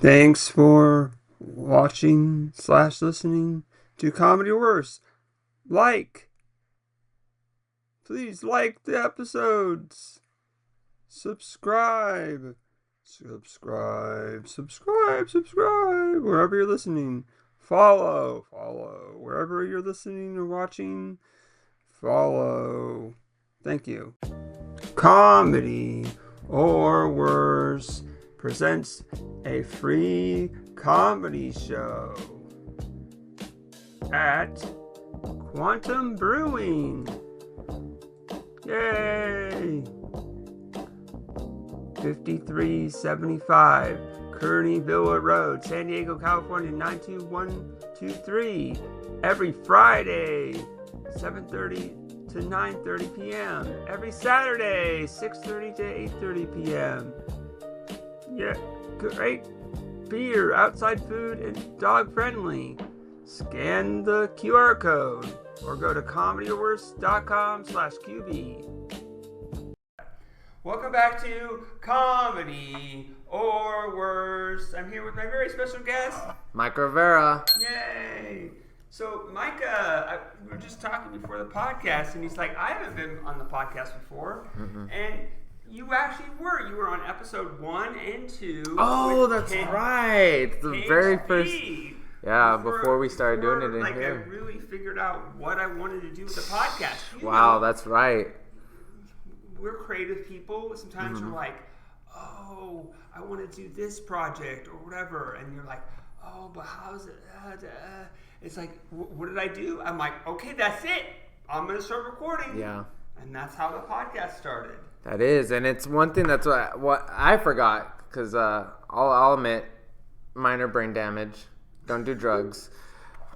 Thanks for watching / listening to Comedy Worse. Please like the episodes. Subscribe. Wherever you're listening. Follow. Wherever you're listening or watching, follow. Thank you. Comedy or Worse presents a free comedy show at Quantum Brewing. Yay! 5375 Kearney Villa Road, San Diego, California 92123. Every Friday, 7:30 to 9:30 p.m. Every Saturday, 6:30 to 8:30 p.m. Yeah, great beer, outside food, and dog friendly. Scan the QR code or go to comedyworse.com/QB. Welcome back to Comedy or Worse. I'm here with my very special guest, Micah Rivera. Yay! So Micah, we were just talking before the podcast, and he's like, I haven't been on the podcast before. And you actually were. You were on episode 1 and 2. Oh, that's right. The very first. Yeah, before we started doing it in here. I really figured out what I wanted to do with the podcast. Wow, that's right. We're creative people. Sometimes we're like, oh, I want to do this project or whatever. And you're like, oh, but how's it? It's like, what did I do? I'm like, okay, that's it. I'm going to start recording. Yeah. And that's how the podcast started. That is. And it's one thing that's what I forgot, because I'll admit, minor brain damage. Don't do drugs.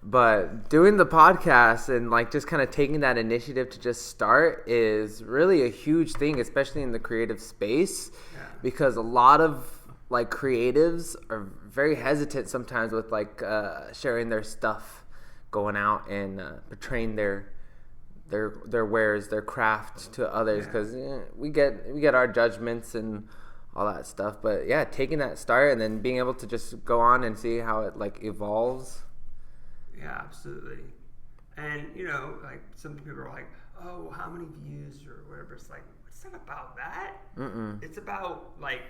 But doing the podcast and like just kind of taking that initiative to just start is really a huge thing, especially in the creative space, because a lot of like creatives are very hesitant sometimes with like sharing their stuff, going out and portraying their wares, their craft to others, because we get our judgments and all that stuff. But yeah, taking that start and then being able to just go on and see how it like evolves. Yeah, absolutely. And, like some people are like, oh, how many views or whatever. It's like, it's not about that. It's about, like,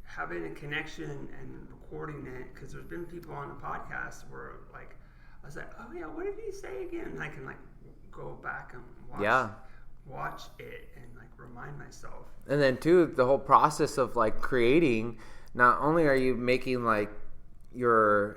having a connection and recording it. Because there's been people on the podcast where, like, I was like, oh, yeah, what did he say again? And I can, like, go back and watch it and, like, remind myself. And then, too, the whole process of, like, creating, not only are you making, like, your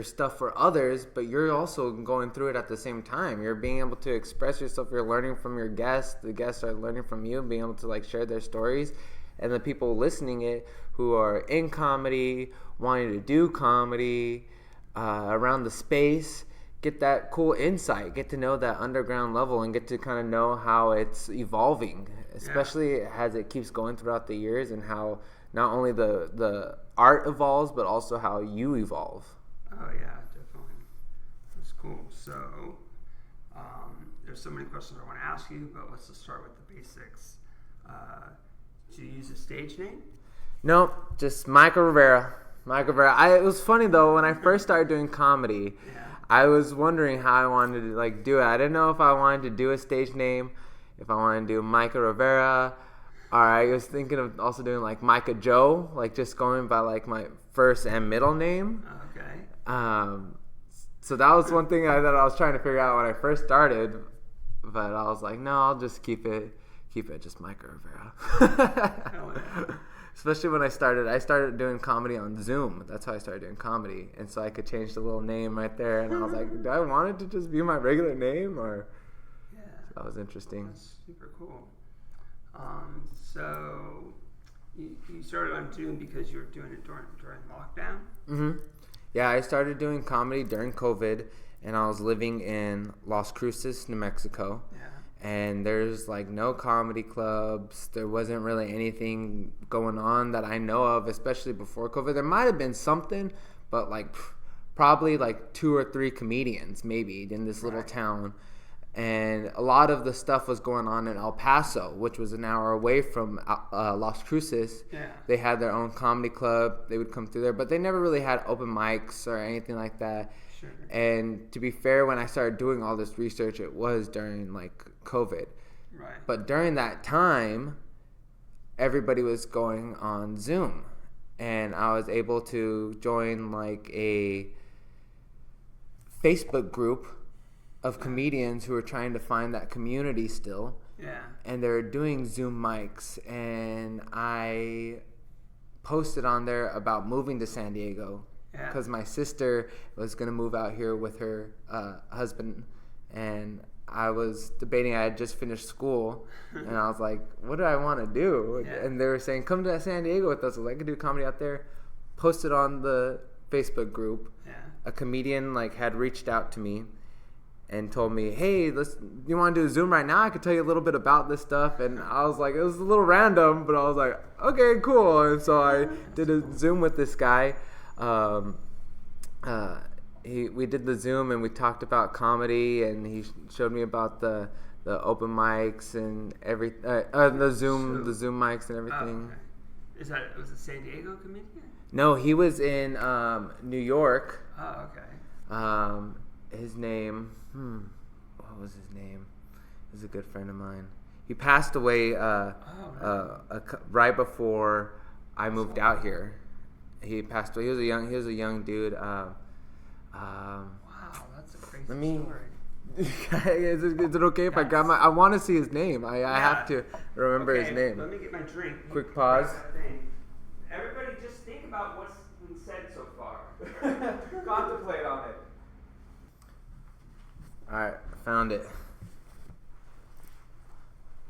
stuff for others, but you're also going through it at the same time. You're being able to express yourself. You're learning from your guests. The guests are learning from you, being able to like share their stories. And the people listening it who are in comedy, wanting to do comedy around the space, get that cool insight, get to know that underground level, and get to kind of know how it's evolving, especially as it keeps going throughout the years, and how not only the art evolves, but also how you evolve. Oh, yeah, definitely. That's cool. So, there's so many questions I want to ask you, but let's just start with the basics. Do you use a stage name? No, just Micah Rivera. It was funny, though, when I first started doing comedy, I was wondering how I wanted to like do it. I didn't know if I wanted to do a stage name, if I wanted to do Micah Rivera, or I was thinking of also doing like Micah Joe, like just going by like my first and middle name. Okay. So that was one thing that I was trying to figure out when I first started, but I was like, no, I'll just keep it just Micah Rivera. Hell yeah. Especially when I started doing comedy on Zoom. That's how I started doing comedy, and so I could change the little name right there. And I was like, do I want it to just be my regular name, or? Yeah. So that was interesting. That's super cool. So you started on Zoom because you were doing it during lockdown? Mm-hmm. Yeah, I started doing comedy during COVID, and I was living in Las Cruces, New Mexico. Yeah. And there's like no comedy clubs. There wasn't really anything going on that I know of, especially before COVID. There might have been something, but like probably like 2 or 3 comedians maybe in this little town. And a lot of the stuff was going on in El Paso, which was an hour away from Las Cruces. Yeah. They had their own comedy club. They would come through there, but they never really had open mics or anything like that. Sure. And to be fair, when I started doing all this research, it was during like COVID. Right. But during that time, everybody was going on Zoom, and I was able to join like a Facebook group of comedians who are trying to find that community still. Yeah. And they're doing Zoom mics, and I posted on there about moving to San Diego because my sister was going to move out here with her husband, and I was debating. I had just finished school, and I was like, what do I want to do? Yeah. And they were saying, come to San Diego with us. I was like, I could do comedy out there. Posted on the Facebook group. Yeah. A comedian like had reached out to me and told me, hey, you want to do a Zoom right now? I could tell you a little bit about this stuff. And I was like, it was a little random, but I was like, okay, cool. And so I did a Zoom with this guy. We did the Zoom, and we talked about comedy, and he showed me about the open mics and the Zoom mics and everything. Oh, okay. Was it San Diego comedian? No, he was in New York. Oh, okay. His name, what was his name? He was a good friend of mine. He passed away right before I moved out here. He passed away. He was a young dude. Wow, that's a crazy story. Is it okay if I grab I want to see his name. I have to remember his name. Let me get my drink. Quick pause. Everybody just think about what's been said so far. Contemplate on it. Alright, found it.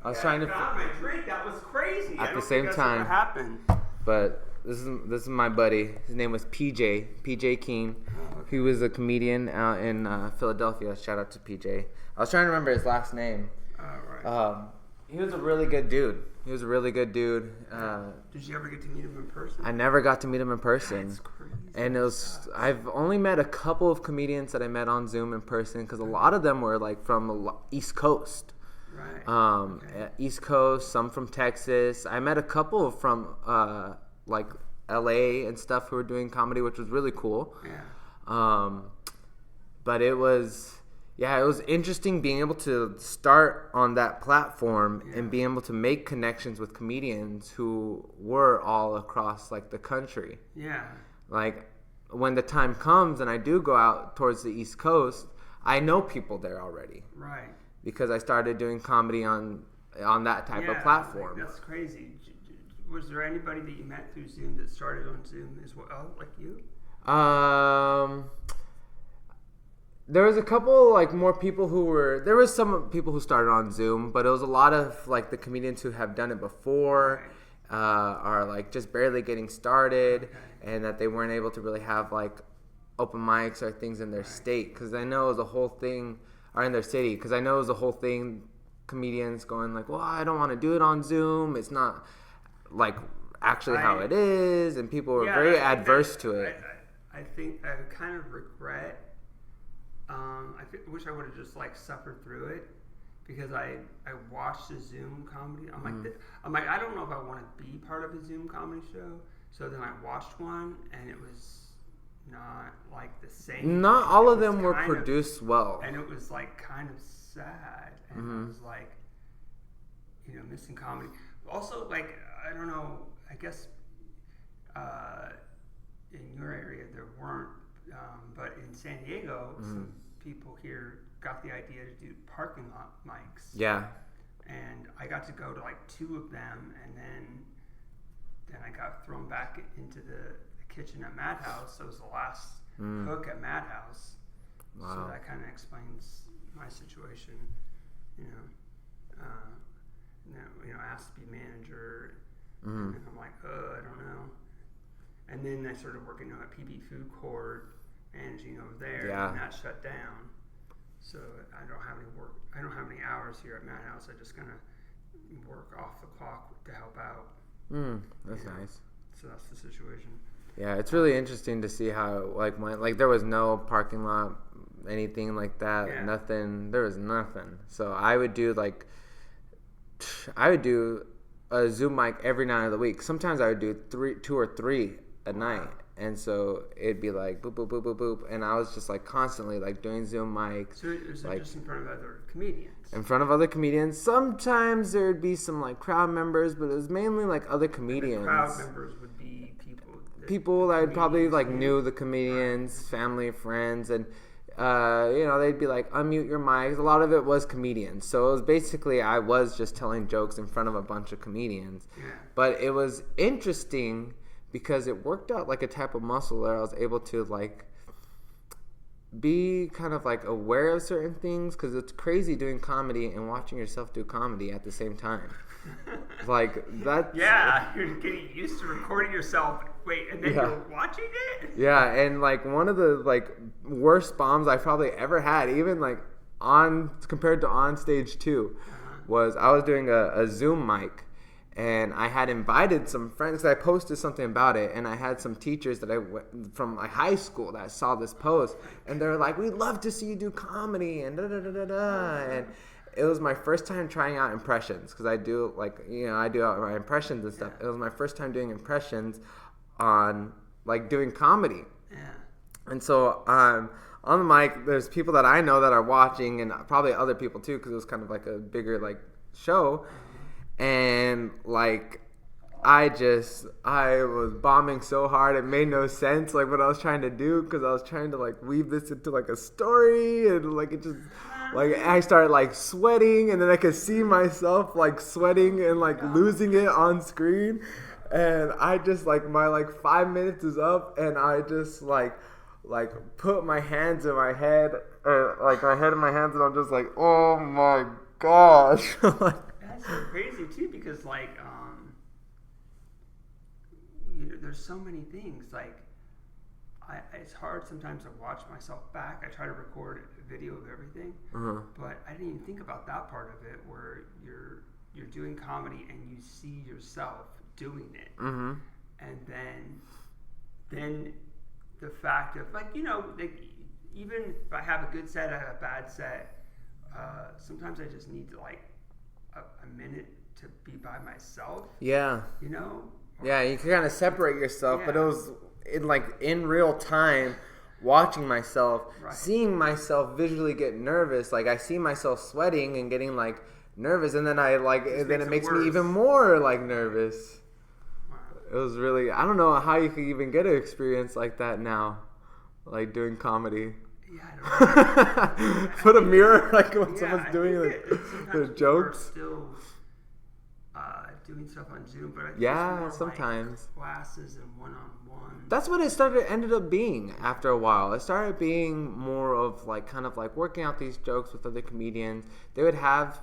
I was trying to found my drink. That was crazy. At the same time, what happened. But this is my buddy. His name was PJ Keene. Oh, okay. He was a comedian out in Philadelphia. Shout out to PJ. I was trying to remember his last name. All right. He was a really good dude. Did you ever get to meet him in person? I never got to meet him in person. That's crazy. And I've only met a couple of comedians that I met on Zoom in person, because a lot of them were like from East Coast. Right. East Coast, some from Texas. I met a couple from like LA and stuff who were doing comedy, which was really cool. Yeah. But it was interesting being able to start on that platform and being able to make connections with comedians who were all across like the country. Yeah. Like when the time comes and I do go out towards the East Coast, I know people there already. Right. Because I started doing comedy on that type of platform. Like, that's crazy. Was there anybody that you met through Zoom that started on Zoom as well, like you? There was a couple like more people there was some people who started on Zoom, but it was a lot of like the comedians who have done it before, are like just barely getting started, and that they weren't able to really have like open mics or things in their state, because I know it was a whole thing, or in their city, because I know it was a whole thing, comedians going like, well, I don't want to do it on Zoom, it's not like actually how it is, and people were very adverse to it. I think I kind of regret. I wish I would have just like suffered through it, because I watched the Zoom comedy. I'm like I don't know if I want to be part of a Zoom comedy show. So then I watched one, and it was not like the same. Not all of them were produced well, and it was like kind of sad, and it was like, missing comedy. Also, like, I don't know, I guess in your area there weren't, but in San Diego, some people here got the idea to do parking lot mics. Yeah. And I got to go to like 2 of them, and then I got thrown back into the kitchen at Madhouse. So I was the last cook at Madhouse. Wow. So that kind of explains my situation, asked to be manager, and I'm like, I don't know. And then I started working at PB Food Court, managing over there, and that shut down. So I don't have any work. I don't have any hours here at Madhouse. I just kind of work off the clock to help out. That's nice. So that's the situation. Yeah, it's really interesting to see how like there was no parking lot anything like that. Yeah. Nothing. There was nothing. So I would do a Zoom mic every night of the week. Sometimes I would do 2 or 3 a night. And so it'd be like boop, boop, boop, boop, boop. And I was just like constantly like doing Zoom mics. So it was like, just in front of other comedians? In front of other comedians. Sometimes there'd be some like crowd members, but it was mainly like other comedians. And the crowd members would be people that probably like knew the comedians, family, friends. And, they'd be like, unmute your mics. A lot of it was comedians. So it was basically I was just telling jokes in front of a bunch of comedians. Yeah. But it was interesting because it worked out like a type of muscle where I was able to like be kind of like aware of certain things, because it's crazy doing comedy and watching yourself do comedy at the same time. Like that. Yeah, you're getting used to recording yourself. Wait, and then you're watching it? Yeah, and like one of the like worst bombs I probably ever had, even like compared to on stage 2, was I was doing a Zoom mic. And I had invited some friends. I posted something about it, and I had some teachers that from my high school that saw this post, and they were like, "We'd love to see you do comedy," and da da da da da. And it was my first time trying out impressions, because I do I do my impressions and stuff. It was my first time doing impressions on like doing comedy. Yeah. And so on the mic, there's people that I know that are watching, and probably other people too, because it was kind of like a bigger like show. And like I was bombing so hard, it made no sense like what I was trying to do, because I was trying to like weave this into like a story, and like it just like I started like sweating, and then I could see myself like sweating and like losing it on screen. And I just like my like 5 minutes is up, and I just like put my hands in my head, like my head in my hands, and I'm just like, oh my gosh. That's so crazy too, because like there's so many things. Like it's hard sometimes to watch myself back. I try to record a video of everything, but I didn't even think about that part of it, where you're doing comedy and you see yourself doing it, and then the fact of like even if I have a good set, I have a bad set. Sometimes I just need to like a minute to be by myself. Yeah. Yeah, you can kind of separate yourself, but it was in real time, watching myself, seeing myself visually get nervous. Like I see myself sweating and getting like nervous, and then it makes me even more like nervous. Wow. It was really, I don't know how you could even get an experience like that now, like doing comedy. Yeah, I don't know. Put a mirror like when someone's doing the jokes. Still doing stuff on Zoom, but I think it's more sometimes like classes and one-on-one. That's what it ended up being after a while. It started being more of like kind of like working out these jokes with other comedians. They would have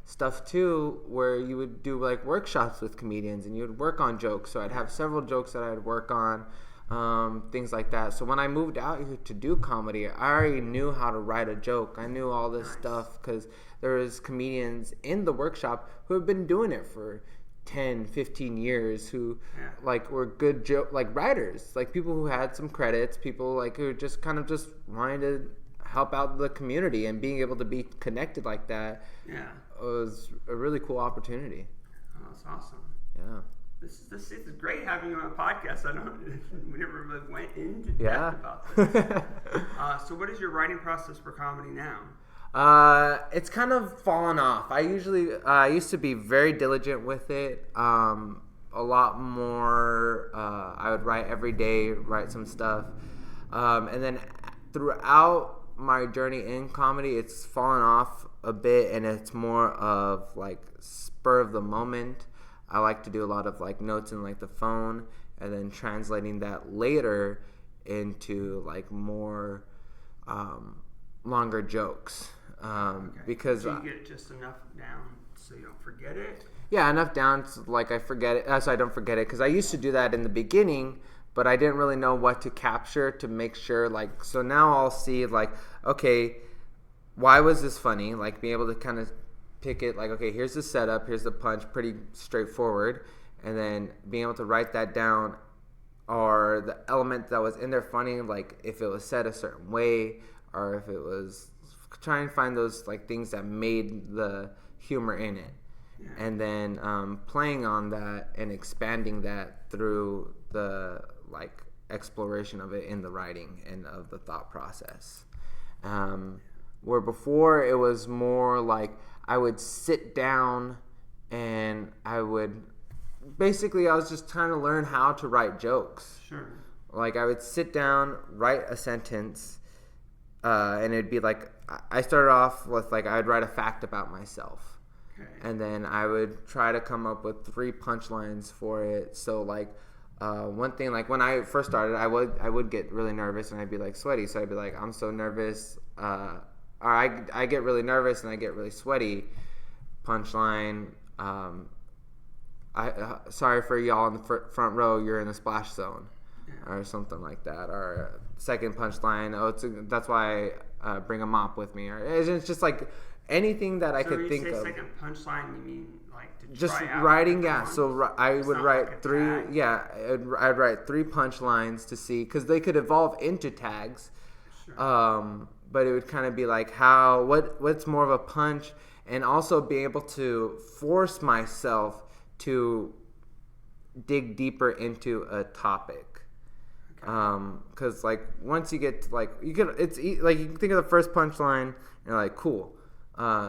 stuff too where you would do like workshops with comedians, and you would work on jokes. So I'd have several jokes that I'd work on. Things like that. So when I moved out here to do comedy, I already knew how to write a joke. I knew all this stuff, because there was comedians in the workshop who have been doing it for 10, 15 years, who like were good writers, like people who had some credits, people like who just kind of just wanted to help out the community, and being able to be connected like that was a really cool opportunity. Oh, that's awesome. Yeah. This is great having you on a podcast. We never really went into depth about this. So what is your writing process for comedy now? It's kind of fallen off. I used to be very diligent with it. A lot more. I would write every day, write some stuff. And then throughout my journey in comedy, it's fallen off a bit, and it's more of like spur of the moment. I like to do a lot of like notes in like the phone, and then translating that later into like more longer jokes. Because so you get just enough down so you don't forget it. Yeah, enough down so like I forget it, so I don't forget it. Because I used to do that in the beginning, but I didn't really know what to capture to make sure. Like, so now I'll see like, okay, why was this funny? Like, being able to kind of pick it like, okay, here's the setup, here's the punch, pretty straightforward, and then being able to write that down, or the element that was in there funny, like if it was said a certain way, or if it was try and find those like things that made the humor in it. Yeah. And then playing on that and expanding that through the like exploration of it in the writing and of the thought process. Where before it was more like I would sit down and I was just trying to learn how to write jokes. Sure. Like I would sit down, write a sentence, and it'd be like I started off with like I'd write a fact about myself. Okay. And then I would try to come up with 3 punchlines for it. So like one thing, like when I first started, I would get really nervous and I'd be like sweaty. So I'd be like, I'm so nervous. Or I get really nervous and I get really sweaty. Punchline. Sorry for y'all in the front row. You're in the splash zone, or something like that. Or second punchline. That's why I bring a mop with me. Or it's just like anything that I could think of. So when you say second punchline, you mean like to just try writing? Yeah. So I would write like 3. Tag. Yeah, I'd write 3 punchlines to see because they could evolve into tags. Sure. But it would kind of be like what's more of a punch, and also be able to force myself to dig deeper into a topic. Because like once you get to, like you can think of the first punchline and you're like cool.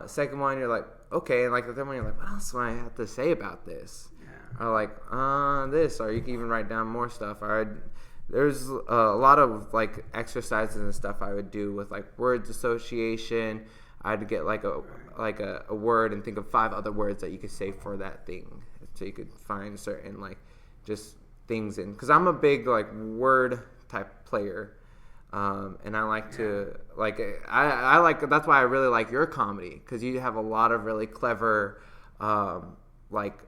Second one you're like okay, and like the third one you're like what else do I have to say about this? Yeah. Or like this, or you can even write down more stuff. Or there's a lot of like exercises and stuff I would do with like words association. I'd get like a word and think of 5 other words that you could say for that thing, so you could find certain like just things in. Because I'm a big like word type player, and I like to like I like that's why I really like your comedy, because you have a lot of really clever like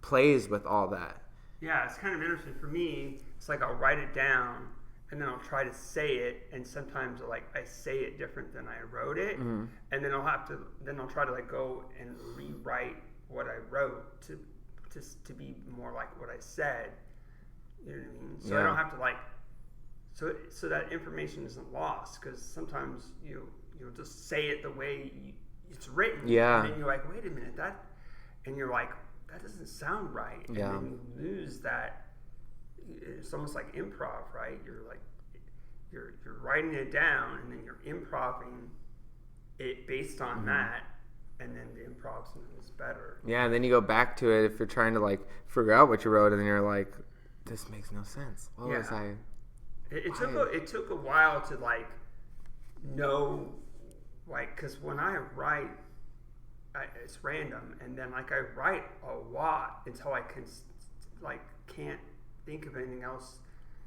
plays with all that. Yeah, it's kind of interesting for me. It's like I'll write it down and then I'll try to say it, and sometimes like I say it different than I wrote it, and then I'll try to like go and rewrite what I wrote to be more like what I said. You know what I mean? So I don't have to like so that information isn't lost, because sometimes you'll just say it the way it's written, and then you're like, wait a minute, and you're like, that doesn't sound right, and then you lose that. It's almost like improv, right? You're writing it down, and then you're improvising it based on that, and then the improv is better. Yeah, and then you go back to it if you're trying to like figure out what you wrote, and then you're like, this makes no sense. What was I? It took a while to like know, like, because when I write, it's random, and then like I write a lot until I can't think of anything else.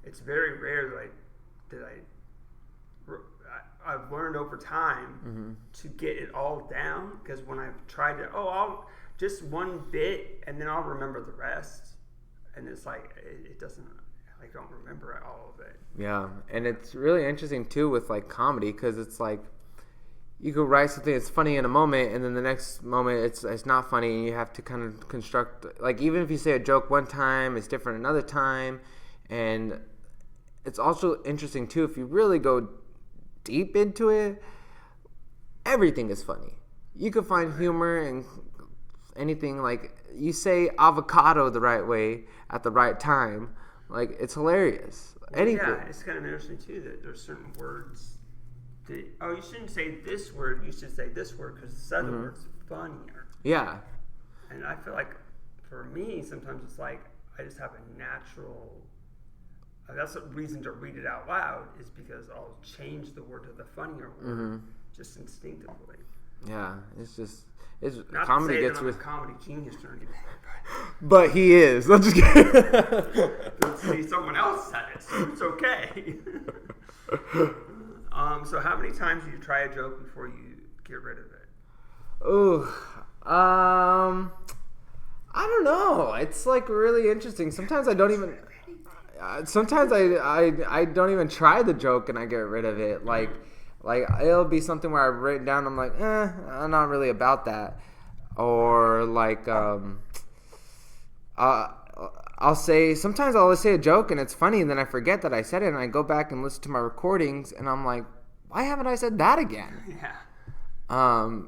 It's very rare that I've learned over time to get it all down, because when I've tried to I'll just one bit and then I'll remember the rest, and it's like it doesn't, I don't remember all of it. Yeah, and it's really interesting too with like comedy, because it's like you could write something that's funny in a moment, and then the next moment it's not funny, and you have to kind of construct, like, even if you say a joke one time, it's different another time. And it's also interesting too, if you really go deep into it, everything is funny. You can find humor in anything. Like, you say avocado the right way at the right time, like, it's hilarious. Anything. Yeah, it's kind of interesting too that there's certain words that, you shouldn't say this word, you should say this word, because this other word's funnier. Yeah. And I feel like for me, sometimes it's like I just have a natural. That's a reason to read it out loud, is because I'll change the word to the funnier word just instinctively. Yeah, it's not comedy to say gets that I'm a comedy genius or anything, but he is. Let's just see, someone else said it, so it's okay. So how many times do you try a joke before you get rid of it? Ooh, I don't know. It's like really interesting. Sometimes I don't even. Sometimes I don't even try the joke and I get rid of it. Like it'll be something where I've written down, I'm like, I'm not really about that. Or like I'll say a joke and it's funny, and then I forget that I said it, and I go back and listen to my recordings and I'm like, why haven't I said that again? Yeah.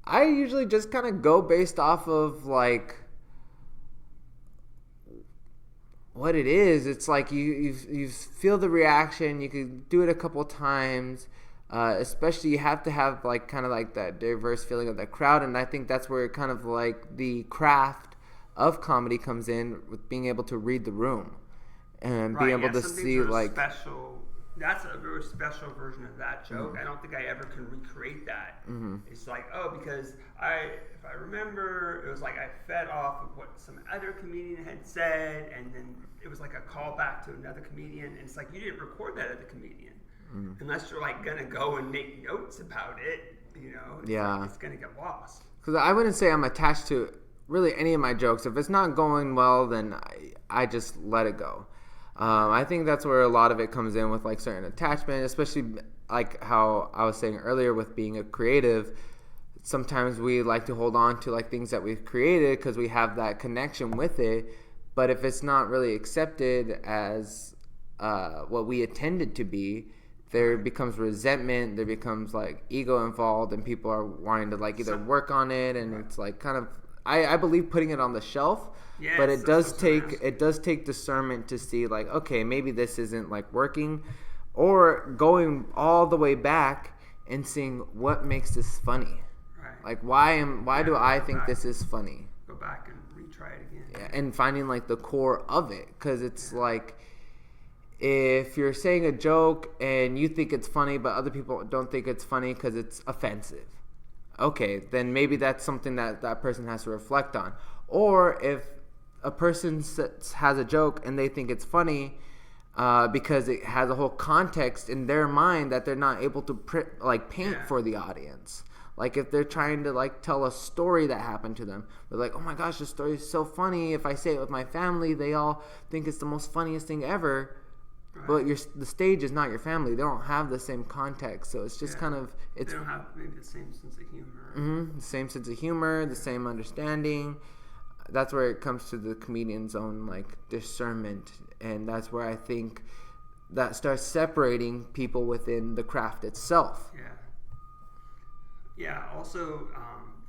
I usually just kind of go based off of like what it is. It's like you feel the reaction. You could do it a couple times. Especially you have to have like kind of like that diverse feeling of the crowd, and I think that's where kind of like the craft of comedy comes in, with being able to read the room and being able to see like special. That's a very special version of that joke. I don't think I ever can recreate that. It's like, because if I remember, it was like I fed off of what some other comedian had said, and then it was like a callback to another comedian, and it's like you didn't record that other comedian. Unless you're like gonna go and make notes about it, it's gonna get lost. Because I wouldn't say I'm attached to really any of my jokes. If it's not going well, then I just let it go. I think that's where a lot of it comes in with like certain attachment, especially like how I was saying earlier with being a creative. Sometimes we like to hold on to like things that we've created because we have that connection with it. But if it's not really accepted as what we intended to be, there becomes resentment, there becomes like ego involved, and people are wanting to like either work on it, and it's like kind of I believe putting it on the shelf, but it does take discernment to see like, okay, maybe this isn't like working, or going all the way back and seeing what makes this funny. Right. Like why do I think this is funny? Go back and retry it again. Yeah, and finding like the core of it, because it's like, if you're saying a joke and you think it's funny but other people don't think it's funny because it's offensive, okay, then maybe that's something that person has to reflect on. Or if a person has a joke and they think it's funny because it has a whole context in their mind that they're not able to paint for the audience. Like if they're trying to like tell a story that happened to them, they're like, oh my gosh, this story is so funny. If I say it with my family, they all think it's the most funniest thing ever. Right. But the stage is not your family. They don't have the same context, so it's just kind of they don't have maybe the same sense of humor. The same sense of humor, the same understanding. That's where it comes to the comedian's own like discernment, and that's where I think that starts separating people within the craft itself. Yeah. Also,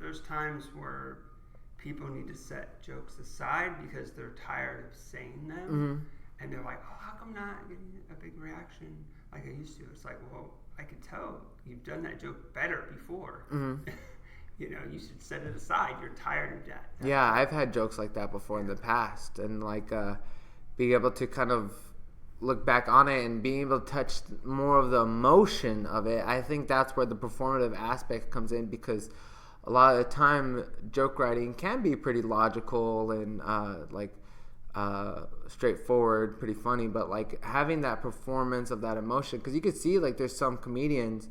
there's times where people need to set jokes aside because they're tired of saying them. And they're like, oh, how come not getting a big reaction like I used to? It's like, well, I could tell you've done that joke better before. You should set it aside. You're tired of that. Yeah, I've had jokes like that before in the past. And like being able to kind of look back on it and being able to touch more of the emotion of it, I think that's where the performative aspect comes in, because a lot of the time joke writing can be pretty logical and straightforward, pretty funny, but like having that performance of that emotion, because you could see like there's some comedians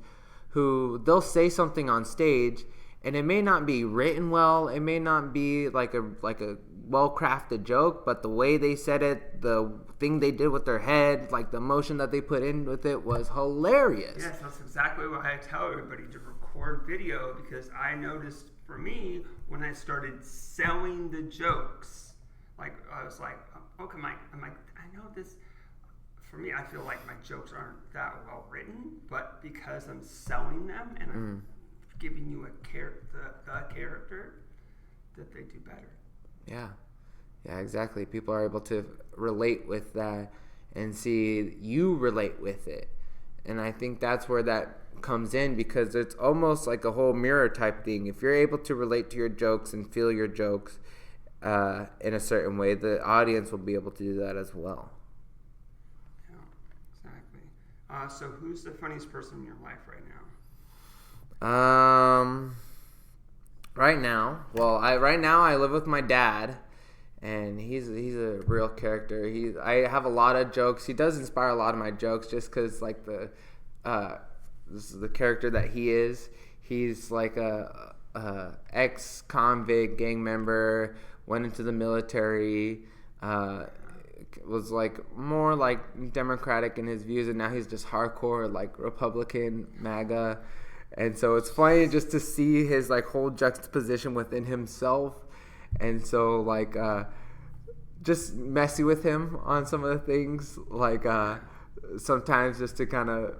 who they'll say something on stage and it may not be written well, it may not be like a well-crafted joke, but the way they said it, the thing they did with their head, like the emotion that they put in with it was hilarious. Yes, that's exactly why I tell everybody to record video, because I noticed for me when I started selling the jokes, like I was like, okay, I'm like, I know this. For me, I feel like my jokes aren't that well written, but because I'm selling them and I'm giving you the character, that they do better. Yeah, exactly. People are able to relate with that and see you relate with it, and I think that's where that comes in, because it's almost like a whole mirror type thing. If you're able to relate to your jokes and feel your jokes in a certain way, the audience will be able to do that as well. Yeah, exactly. So who's the funniest person in your life right now? Right now, I live with my dad, and he's a real character. I have a lot of jokes. He does inspire a lot of my jokes just because like this is the character that he is. He's like a ex-convict gang member, went into the military, was like more like democratic in his views, and now he's just hardcore like Republican MAGA. And so it's funny just to see his like whole juxtaposition within himself, and so like just messy with him on some of the things, like sometimes just to kind of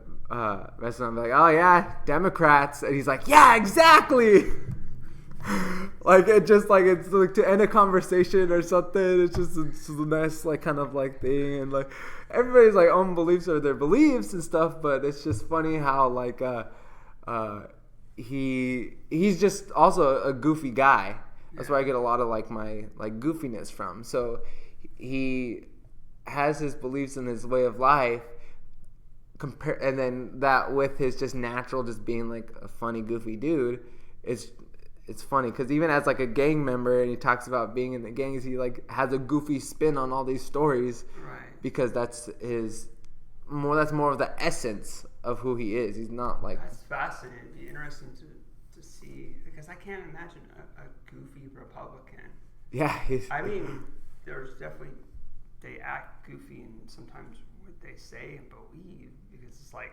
messing up like, oh yeah, Democrats, and he's like, yeah, exactly. Like it just like it's like to end a conversation or something. It's a nice like kind of like thing, and like everybody's like own beliefs are their beliefs and stuff. But it's just funny how like he's just also a goofy guy. That's where I get a lot of like my like goofiness from. So he has his beliefs and his way of life. And then that with his just natural, just being like a funny, goofy dude, it's funny because even as like a gang member, and he talks about being in the gangs, he like has a goofy spin on all these stories, right? Because that's more of the essence of who he is. He's not like that's fascinating. It'd be interesting to see because I can't imagine a goofy Republican. Yeah, I mean, there's definitely they act goofy and sometimes what they say and believe because it's like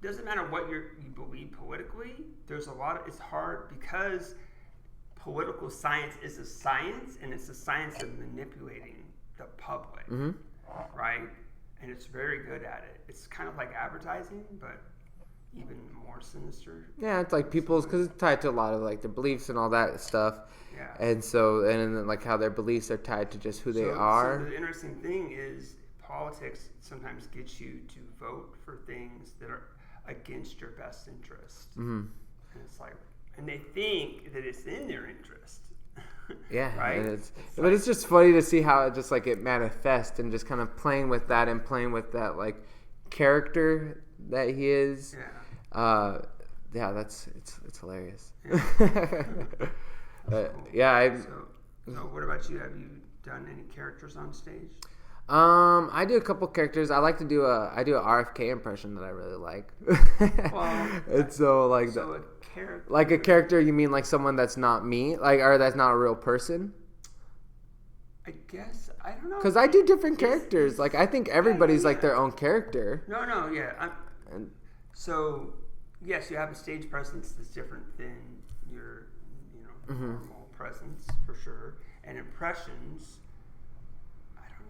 doesn't matter what you believe politically. There's a lot of it's hard because political science is a science and it's a science of manipulating the public, right? And it's very good at it. It's kind of like advertising, but even more sinister. Yeah, it's like people's because it's tied to a lot of like their beliefs and all that stuff. Yeah. And then like how their beliefs are tied to just who they are. So the interesting thing is politics sometimes gets you to vote for things that are against your best interest. And it's like, and they think that it's in their interest. Yeah, right. But it's just funny to see how it just like it manifests and just kind of playing with that like character that he is. Yeah. It's hilarious. Yeah. So what about you? Have you done any characters on stage? I do a couple characters. I like to do an RFK impression that I really like. And so like a character. Like a character, you mean like someone that's not me, like or that's not a real person? I guess I don't know. Because I do different characters. Like I think everybody's like their own character. No, yeah. So yes, you have a stage presence that's different than your normal presence for sure, and impressions.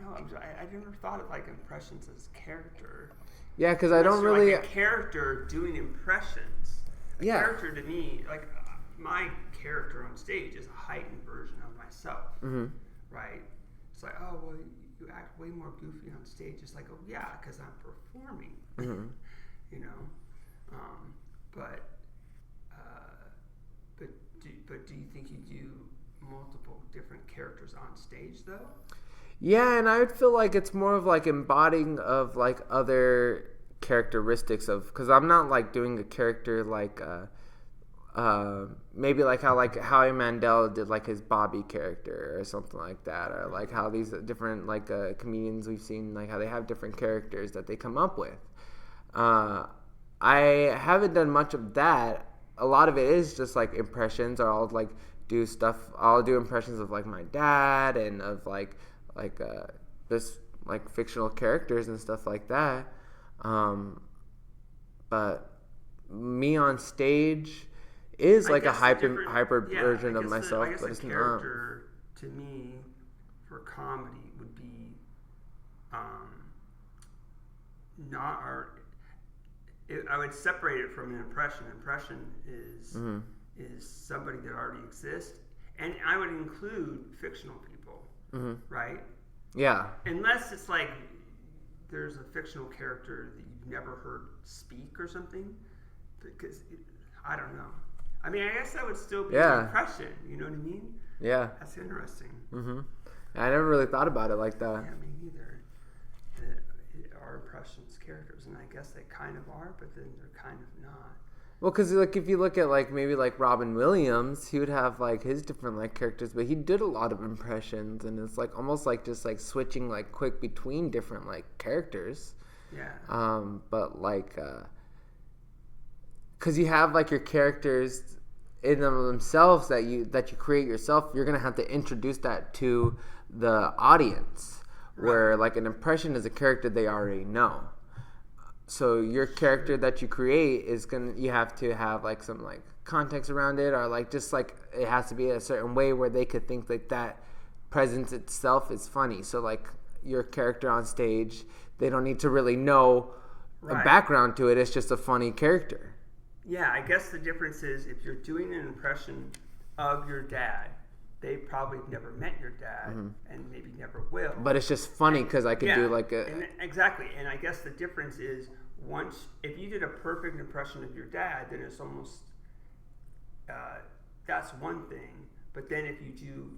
No, I never thought of like impressions as character. Yeah, because I don't really like a character doing impressions. Yeah. Character to me, like my character on stage is a heightened version of myself, right? It's like, oh well, you act way more goofy on stage. It's like, oh yeah, because I'm performing, you know. But do you think you do multiple different characters on stage though? Yeah, and I would feel like it's more of like embodying of like other characteristics of because I'm not like doing a character like maybe like how like Howie Mandel did like his Bobby character or something like that, or like how these different like comedians we've seen like how they have different characters that they come up with. I haven't done much of that. A lot of it is just like impressions, or I'll like do stuff. I'll do impressions of like my dad and of like this like fictional characters and stuff like that. But me on stage is like a hyper version of myself, but it's character not. To me, for comedy would be not our. I would separate it from an impression. Impression is somebody that already exists, and I would include fictional people, right? Yeah. Unless it's like there's a fictional character that you've never heard speak or something, because I don't know. I mean, I guess that would still be an impression. You know what I mean? Yeah. That's interesting. I never really thought about it like that. Yeah, me neither. Our impressions characters, and I guess they kind of are, but then they're kind of not. Well, because like if you look at like maybe like Robin Williams, he would have like his different like characters, but he did a lot of impressions, and it's like almost like just like switching like quick between different like characters. Yeah. But like, because you have like your characters in themselves that you create yourself, you're gonna have to introduce that to the audience. Right. Where like an impression is a character they already know. So your character that you create you have to have like some like context around it, or like just like it has to be a certain way where they could think like that presence itself is funny. So like your character on stage. They don't need to really know a background to it. It's just a funny character. Yeah, I guess the difference is if you're doing an impression of your dad, they probably never met your dad and maybe never will. But it's just funny because I could do like a... Exactly. And I guess the difference is if you did a perfect impression of your dad, then it's almost... that's one thing. But then if you do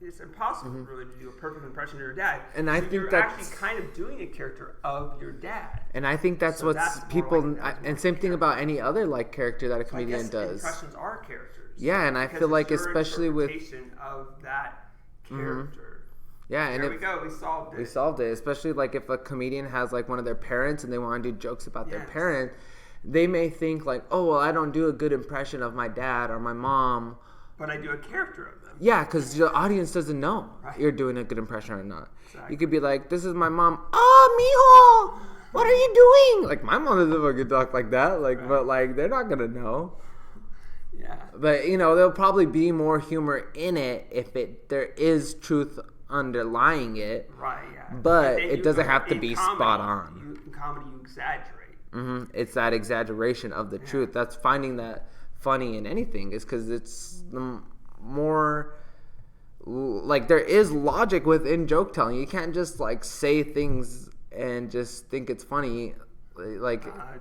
it's impossible really to do a perfect impression of your dad. And I think you're actually kind of doing a character of your dad. And I think that's people... and same thing about any other like character that a comedian does. Impressions are characters. Yeah, and I feel like especially with of that character. Yeah, and there we go. We solved it. We solved it. Especially like if a comedian has like one of their parents and they want to do jokes about their parent, they may think like, oh well, I don't do a good impression of my dad or my mom, but I do a character of them. Yeah, because the audience doesn't know you're doing a good impression or not. Exactly. You could be like, this is my mom. Oh, mijo, what are you doing? Like my mom doesn't fucking talk like that. Like, but like they're not gonna know. Yeah. But you know, there'll probably be more humor in it if there is truth underlying it. Right. Yeah. But it doesn't have to be spot on. In comedy, you exaggerate. It's that exaggeration of the truth. That's finding that funny in anything is because it's the more like there is logic within joke telling. You can't just like say things and just think it's funny. Like, have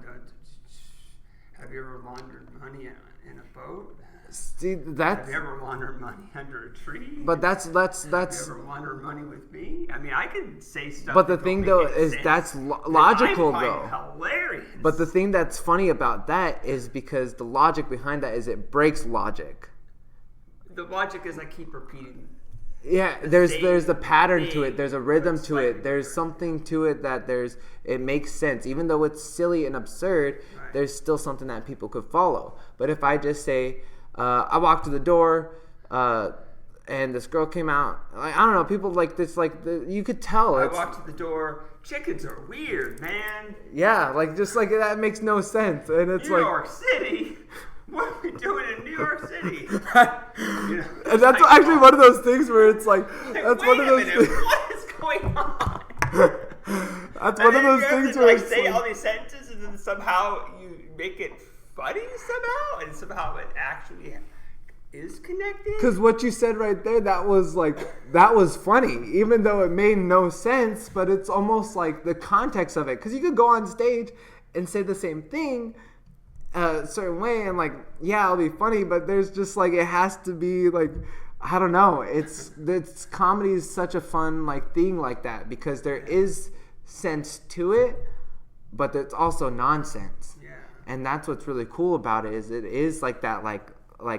you ever laundered money in a boat? See, that's... Have you ever laundered money under a tree? But that's... Have you ever laundered money with me? I mean, I can say stuff. But the thing though is that's logical though. Hilarious. But the thing that's funny about that is because the logic behind that is it breaks logic. The logic is I keep repeating. Yeah, there's the pattern to it. There's a rhythm to it. There's something to it that it makes sense. Even though it's silly and absurd, there's still something that people could follow. But if I just say, I walked to the door, and this girl came out. Like, I don't know. People like this. Like you could tell. I walked to the door. Chickens are weird, man. Yeah, like just like that makes no sense. And it's New York City. What are we doing in New York City? And that's actually one of those things where it's like that's one of those things. What is going on? That's one of those things where it's say all these sentences and then somehow you make it funny somehow, and somehow it actually is connected. Because what you said right there, that was funny, even though it made no sense. But it's almost like the context of it. Because you could go on stage and say the same thing a certain way, and like, yeah, it'll be funny. But there's just like it has to be like, I don't know. It's comedy is such a fun like thing like that because there is sense to it, but it's also nonsense. Yeah. And that's what's really cool about it is like that like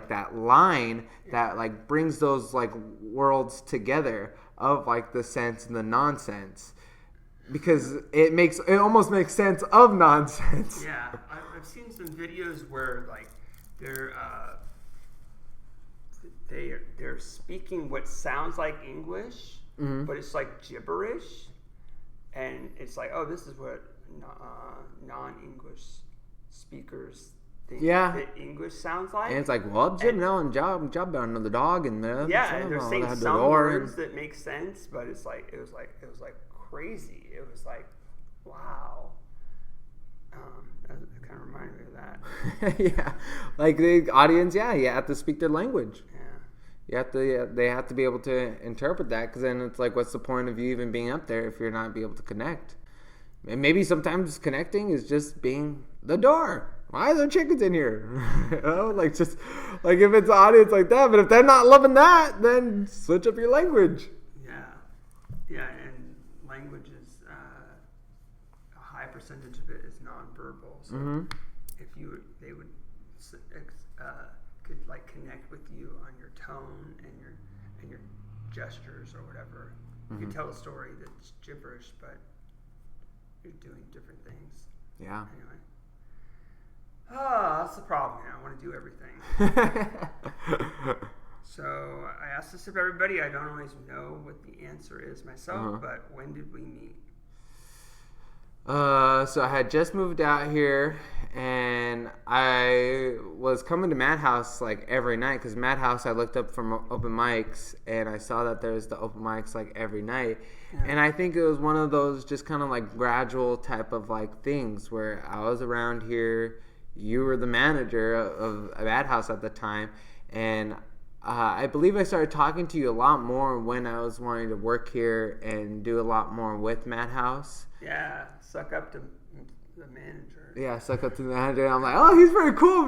that line that like brings those like worlds together of like the sense and the nonsense because it almost makes sense of nonsense. Yeah, I've seen some videos where like they're speaking what sounds like English, but it's like gibberish, and it's like, oh, this is what non-English speakers think that English sounds like. And it's like, well, Jim Allen job on another dog, and and they're saying some words that make sense, but it's like it was like crazy. It was like, wow. That kind of reminded me of that. Yeah, like the audience. Yeah, you have to speak their language. Yeah. They have to be able to interpret that because then it's like, what's the point of you even being up there if you're not be able to connect? And maybe sometimes connecting is just being the door. Why are there chickens in here? You know, like just like if it's an audience like that. But if they're not loving that, then switch up your language. Yeah, and language is a high percentage of it is nonverbal. So if they would could like connect with you on your tone and your gestures or whatever. You can tell a story that's gibberish, but you're doing different things. Yeah. Anyway. That's the problem here. I want to do everything. So I asked this of everybody. I don't always know what the answer is myself, but when did we meet? So I had just moved out here, and I was coming to Madhouse like every night because Madhouse I looked up from open mics, and I saw that there's the open mics like every night, and I think it was one of those just kind of like gradual type of like things where I was around here. You were the manager of Madhouse at the time, and I believe I started talking to you a lot more when I was wanting to work here and do a lot more with Madhouse. Yeah, suck up to the manager. Yeah, suck up to the manager. And I'm like, oh, he's very cool.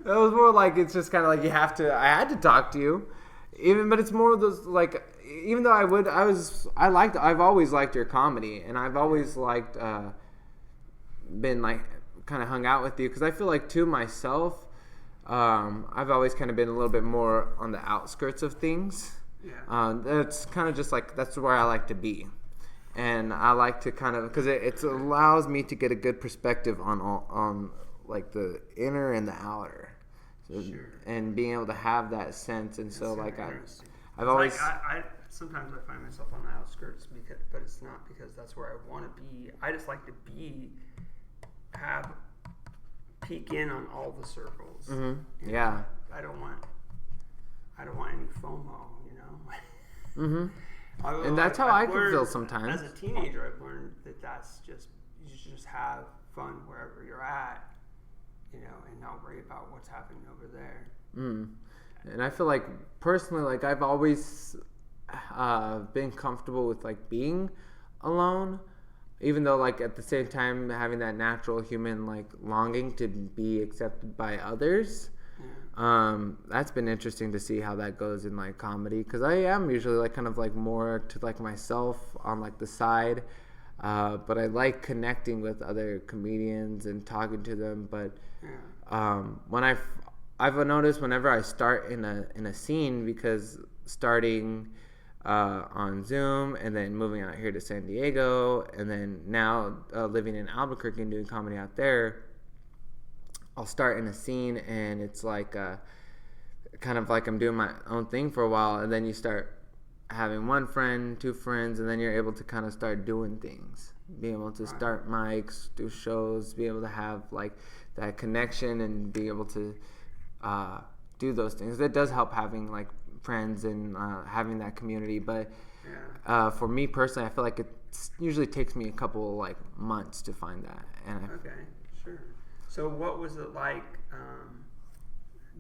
That was more like, it's just kind of like I had to talk to you. But it's more of those, like, even though I've always liked your comedy. And I've always been like, kind of hung out with you. Because I feel like, too, myself, I've always kind of been a little bit more on the outskirts of things. Yeah. That's kind of just like, that's where I like to be. And I like to kind of, because it allows me to get a good perspective on like the inner and the outer, so, sure. And being able to have that sense. And so like I've always like I sometimes I find myself on the outskirts but it's not because that's where I want to be. I just like to peek in on all the circles. Mm-hmm. Yeah. I don't want any FOMO, you know. Mm-hmm. And that's how I can feel sometimes. As a teenager, I've learned that's just, you should just have fun wherever you're at, you know, and not worry about what's happening over there. And I feel like, personally, like, I've always been comfortable with, like, being alone, even though, like, at the same time, having that natural human, like, longing to be accepted by others. That's been interesting to see how that goes in like comedy, because I am usually like kind of like more to like myself on like the side, but I like connecting with other comedians and talking to them. But when I've noticed whenever I start in a scene, because starting on Zoom and then moving out here to San Diego and then now living in Albuquerque and doing comedy out there, I'll start in a scene and it's like kind of like I'm doing my own thing for a while, and then you start having one friend, two friends, and then you're able to kind of start doing things, being able to start mics, do shows, be able to have like that connection and be able to do those things. It does help having like friends and having that community, but for me personally, I feel like it usually takes me a couple like months to find that. And okay, sure. So what was it like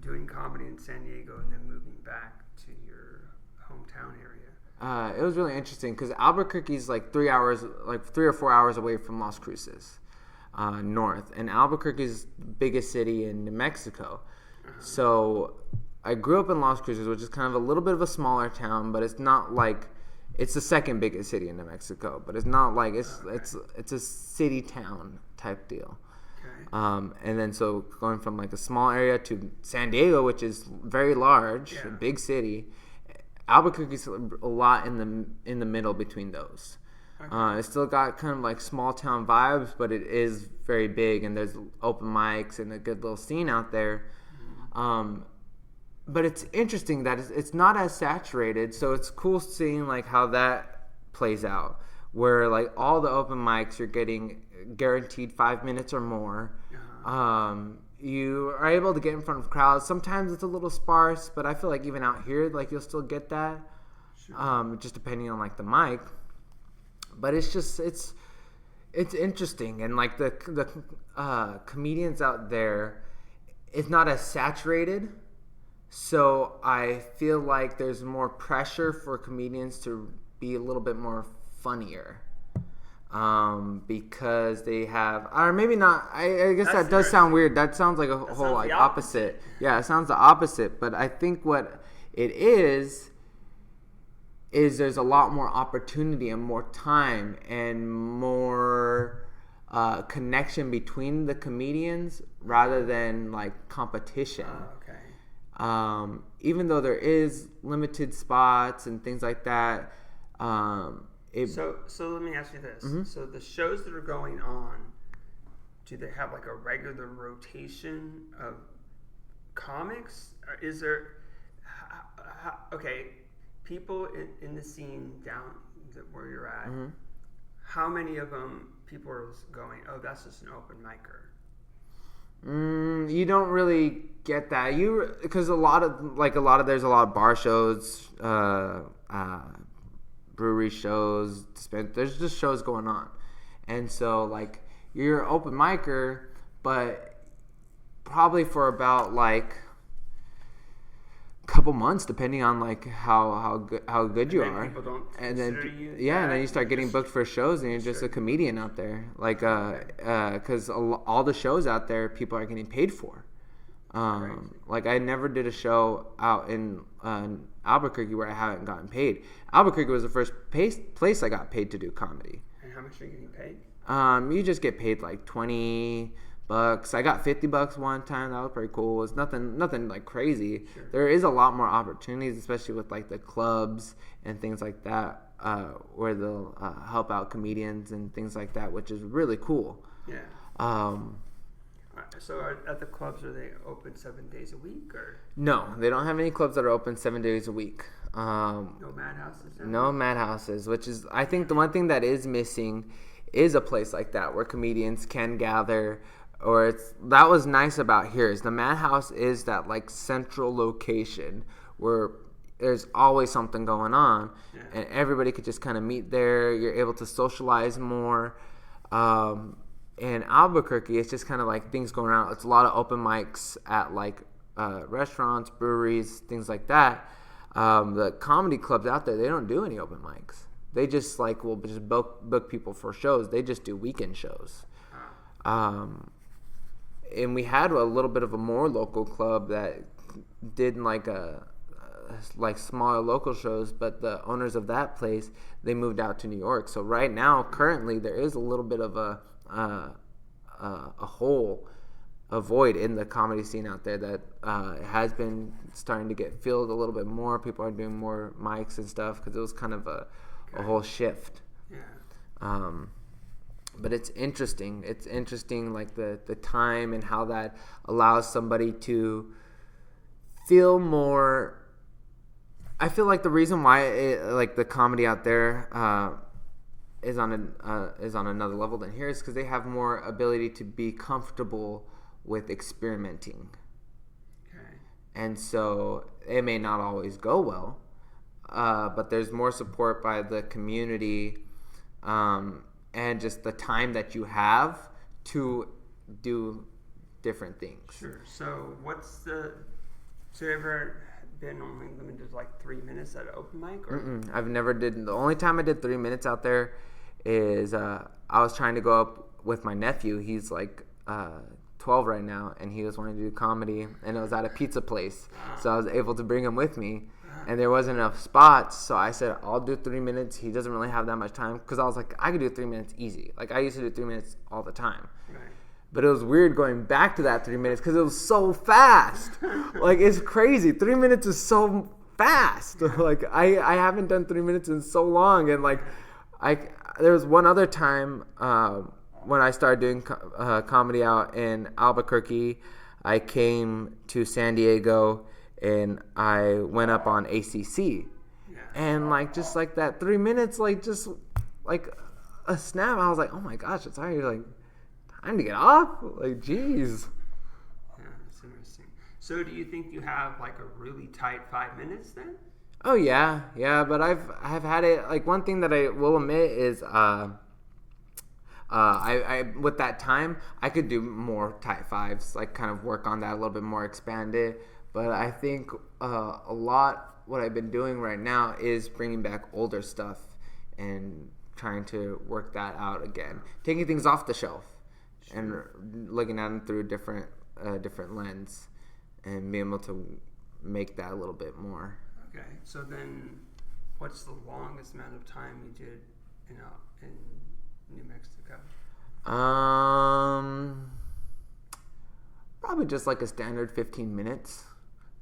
doing comedy in San Diego and then moving back to your hometown area? It was really interesting because Albuquerque's like 3 or 4 hours away from Las Cruces, north. And Albuquerque's the biggest city in New Mexico. So I grew up in Las Cruces, which is kind of a little bit of a smaller town, but it's not like, it's the second biggest city in New Mexico, but it's not like, it's a city town type deal. And then so going from like a small area to San Diego, which is very large, a big city, Albuquerque's a lot in the middle between those. It's still got kind of like small town vibes, but it is very big, and there's open mics and a good little scene out there. But it's interesting that it's not as saturated, so it's cool seeing like how that plays out, where like all the open mics you're getting guaranteed 5 minutes or more. You are able to get in front of crowds. Sometimes it's a little sparse, but I feel like even out here, like you'll still get that. Sure. Just depending on like the mic. But it's just it's interesting, and like the comedians out there, it's not as saturated. So I feel like there's more pressure for comedians to be a little bit more funnier. Because they have, or maybe not, I guess that does sound weird. That sounds like a whole like opposite. Yeah, it sounds the opposite. But I think what it is there's a lot more opportunity and more time and more connection between the comedians rather than like competition. Even though there is limited spots and things like that. So let me ask you this. Mm-hmm. So the shows that are going on, do they have like a regular rotation of comics? Or is there, people in the scene down where you're at, how many of them people are going, oh, that's just an open micer? You don't really get that. Because there's a lot of bar shows, brewery shows, there's just shows going on. And so like you're an open micer, but probably for about like couple months, depending on like how good you are, and then and then you start getting booked for shows, and you're just a comedian out there, like because all the shows out there people are getting paid for. Like I never did a show out in Albuquerque where I haven't gotten paid. Albuquerque was the first place I got paid to do comedy. And how much are you getting paid? You just get paid like $20. I got $50 one time. That was pretty cool. It's nothing like crazy. Sure. There is a lot more opportunities, especially with like the clubs and things like that, where they'll help out comedians and things like that, which is really cool. Yeah. So at the clubs, are they open 7 days a week or? No, they don't have any clubs that are open 7 days a week. No madhouses? No madhouses, which is, I think the one thing that is missing is a place like that where comedians can gather. Or that was nice about here is the Madhouse is that like central location where there's always something going on, and everybody could just kind of meet there. You're able to socialize more. In Albuquerque, it's just kind of like things going around. It's a lot of open mics at like restaurants, breweries, things like that. The comedy clubs out there, they don't do any open mics. They just like will just book people for shows. They just do weekend shows. And we had a little bit of a more local club that did like smaller local shows, but the owners of that place, they moved out to New York. So right now, currently, there is a little bit of a void in the comedy scene out there that has been starting to get filled a little bit more. People are doing more mics and stuff because it was kind of a whole shift. Yeah. But it's interesting. It's interesting, like the time and how that allows somebody to feel more. I feel like the reason why like the comedy out there is on another level than here is because they have more ability to be comfortable with experimenting. Okay. And so it may not always go well, but there's more support by the community. And just the time that you have to do different things. Sure. So so you ever been only limited to like 3 minutes at an open mic? Or? I've never did. The only time I did 3 minutes out there is I was trying to go up with my nephew. He's like 12 right now, and he was wanting to do comedy, and it was at a pizza place. So I was able to bring him with me. And there wasn't enough spots, so I said, I'll do 3 minutes. He doesn't really have that much time. Because I was like, I could do 3 minutes easy. Like, I used to do 3 minutes all the time. Right. But it was weird going back to that 3 minutes because it was so fast. Like, it's crazy. 3 minutes is so fast. Like, I haven't done 3 minutes in so long. And, like, there was one other time when I started doing comedy out in Albuquerque. I came to San Diego, and I went up on ACC, and like just like that 3 minutes, like just like a snap, I was like, oh my gosh, it's already like time to get off. Like, geez. Yeah, that's interesting. So, do you think you have like a really tight 5 minutes then? Oh yeah, but I've had it. Like one thing that I will admit is I with that time I could do more tight fives, like kind of work on that a little bit more, expand it. But I think a lot what I've been doing right now is bringing back older stuff and trying to work that out again, taking things off the shelf and looking at them through a different lens and being able to make that a little bit more. Okay, so then what's the longest amount of time you did in New Mexico? Probably just like a standard 15 minutes.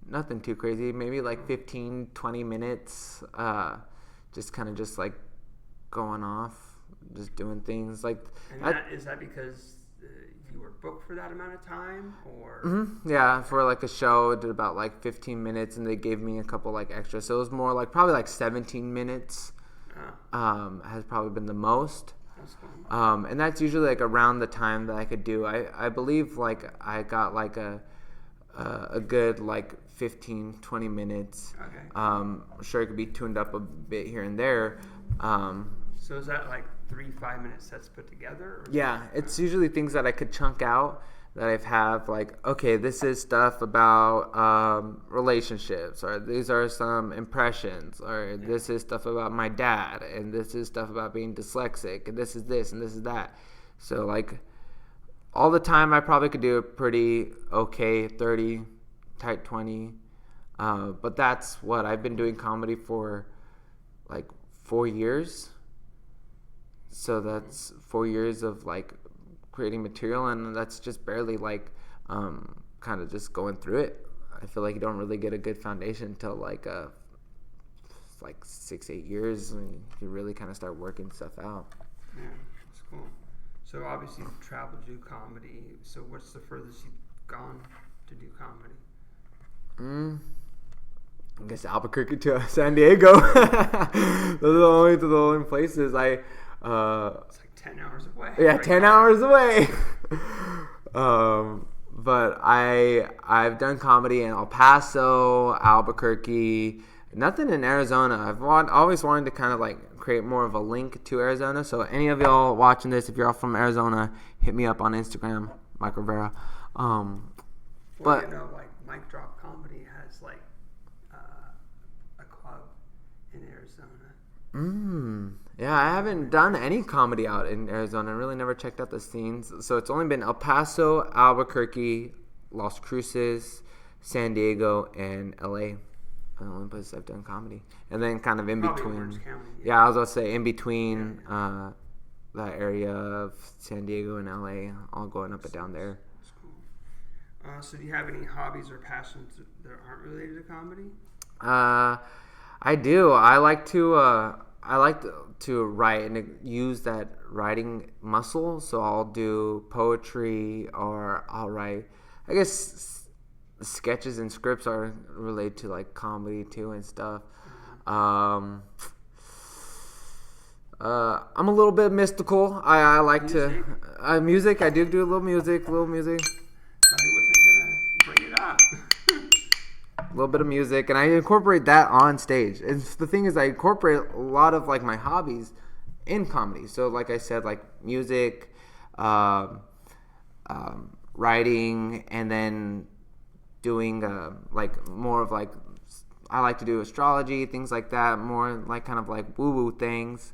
Nothing too crazy. Maybe like 15, 20 minutes. Just kind of just like going off, just doing things like. And is that because you were booked for that amount of time, or? Mm-hmm. Yeah, for like a show, I did about like 15 minutes, and they gave me a couple like extra. So it was more like probably like 17 minutes. Has probably been the most. That's cool. And that's usually like around the time that I could do. I believe like I got like a good like 15-20 minutes. Okay. Sure, it could be tuned up a bit here and there. So is that like 3 5-minute sets put together? Or yeah, it's usually things that I could chunk out that I've have like, okay, this is stuff about relationships, or these are some impressions, or this is stuff about my dad, and this is stuff about being dyslexic, and this is this, and this is that. So like all the time I probably could do a pretty okay 30, tight 20. But that's what I've been doing comedy for like 4 years. So that's 4 years of like creating material, and that's just barely like kind of just going through it. I feel like you don't really get a good foundation until like 6-8 years, and you really kind of start working stuff out. Yeah, that's cool. So obviously you've traveled to do comedy. So what's the furthest you've gone to do comedy? I guess Albuquerque to San Diego. Those are the only places I. It's like 10 hours away. Yeah, right 10 hours away. But I've done comedy in El Paso, Albuquerque, nothing in Arizona. I've always wanted to kind of like create more of a link to Arizona. So any of y'all watching this, if you're all from Arizona, hit me up on Instagram, Micah Rivera. But you know, like Mike Drop Comedy has like a club in Arizona. Yeah, I haven't done any comedy out in Arizona. I really never checked out the scenes. So it's only been El Paso, Albuquerque, Las Cruces, San Diego, and LA. The only places I've done comedy. And then kind of in Probably between. Orange County, Yeah, I was going to say in between that area of San Diego and LA, all going up and down there. That's cool. So do you have any hobbies or passions that aren't related to comedy? I do. I like to write and use that writing muscle. So I'll do poetry, or I'll write, I guess sketches and scripts are related to like comedy too and stuff. I'm a little bit mystical. I like music? Music. I do a little music. I wasn't gonna bring it up. A little bit of music, and I incorporate that on stage. And the thing is, I incorporate a lot of like my hobbies in comedy. So like I said, like music, writing, and then doing like more of like, I like to do astrology, things like that, more like kind of like woo-woo things.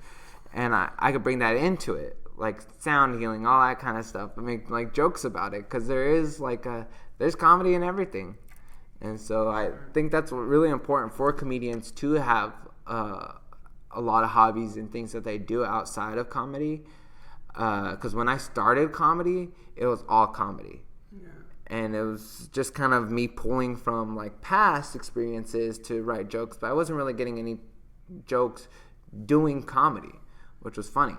And I could bring that into it, like sound healing, all that kind of stuff. I make like jokes about it, because there is like there's comedy in everything. And so I think that's really important for comedians to have a lot of hobbies and things that they do outside of comedy. Because when I started comedy, it was all comedy. Yeah. And it was just kind of me pulling from like past experiences to write jokes. But I wasn't really getting any jokes doing comedy, which was funny.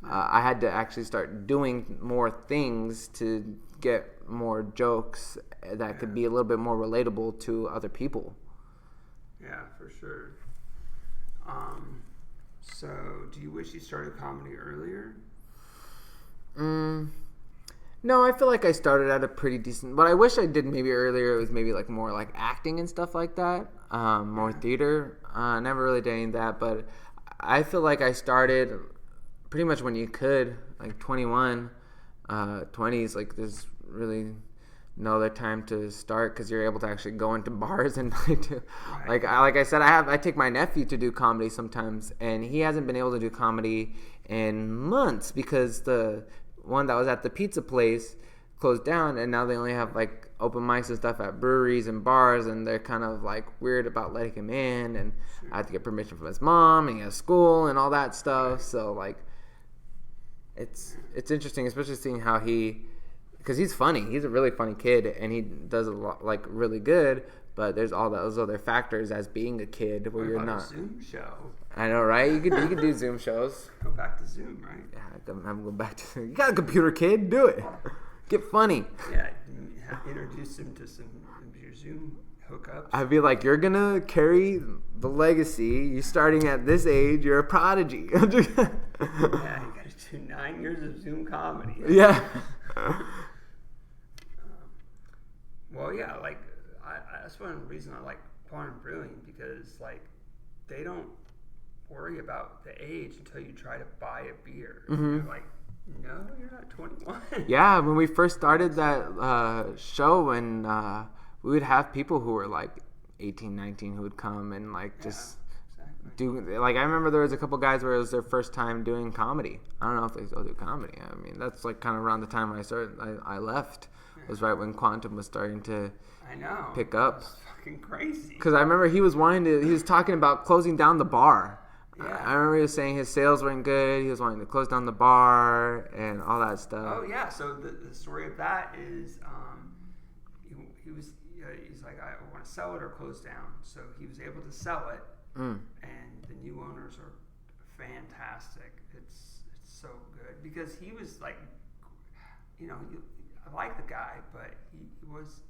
I had to actually start doing more things to get more jokes that could be a little bit more relatable to other people. Yeah, for sure. So do you wish you started comedy earlier? No, I feel like I started at a pretty decent, but I wish I did maybe earlier. It was maybe like more like acting and stuff like that, more theater. Never really did any of that, but I feel like I started pretty much when you could, like 21, 20s, like there's really no other time to start, because you're able to actually go into bars and like I said, I take my nephew to do comedy sometimes, and he hasn't been able to do comedy in months because the one that was at the pizza place closed down, and now they only have like open mics and stuff at breweries and bars, and they're kind of like weird about letting him in, and I have to get permission from his mom, and he has school and all that stuff. So like it's interesting, especially seeing how because he's funny. He's a really funny kid, and he does a lot, like really good. But there's all those other factors as being a kid where you're not. A Zoom show. I know, right? You could do Zoom shows. Go back to Zoom, right? Yeah, I'm going back to. You got a computer, kid? Do it. Get funny. Yeah, introduce him to some of your Zoom hookups. I'd be like, you're gonna carry the legacy. You starting at this age, you're a prodigy. Yeah, you gotta to 9 years of Zoom comedy. Yeah. Well, yeah, like that's one reason I like Barn Brewing, because like they don't worry about the age until you try to buy a beer. Mm-hmm. You're like, no, you're not 21. Yeah, when we first started that show, and we would have people who were like 18, 19 who would come and like just do, like, I remember there was a couple guys where it was their first time doing comedy. I don't know if they still do comedy. I mean, that's like kind of around the time I left. It was right when Quantum was starting to pick up. It's fucking crazy. Because I remember he was talking about closing down the bar. Yeah. I remember he was saying his sales weren't good. He was wanting to close down the bar and all that stuff. Oh yeah. So the story of that is, he's like, I want to sell it or close down. So he was able to sell it, and the new owners are fantastic. It's so good, because he was like, I like the guy, but he was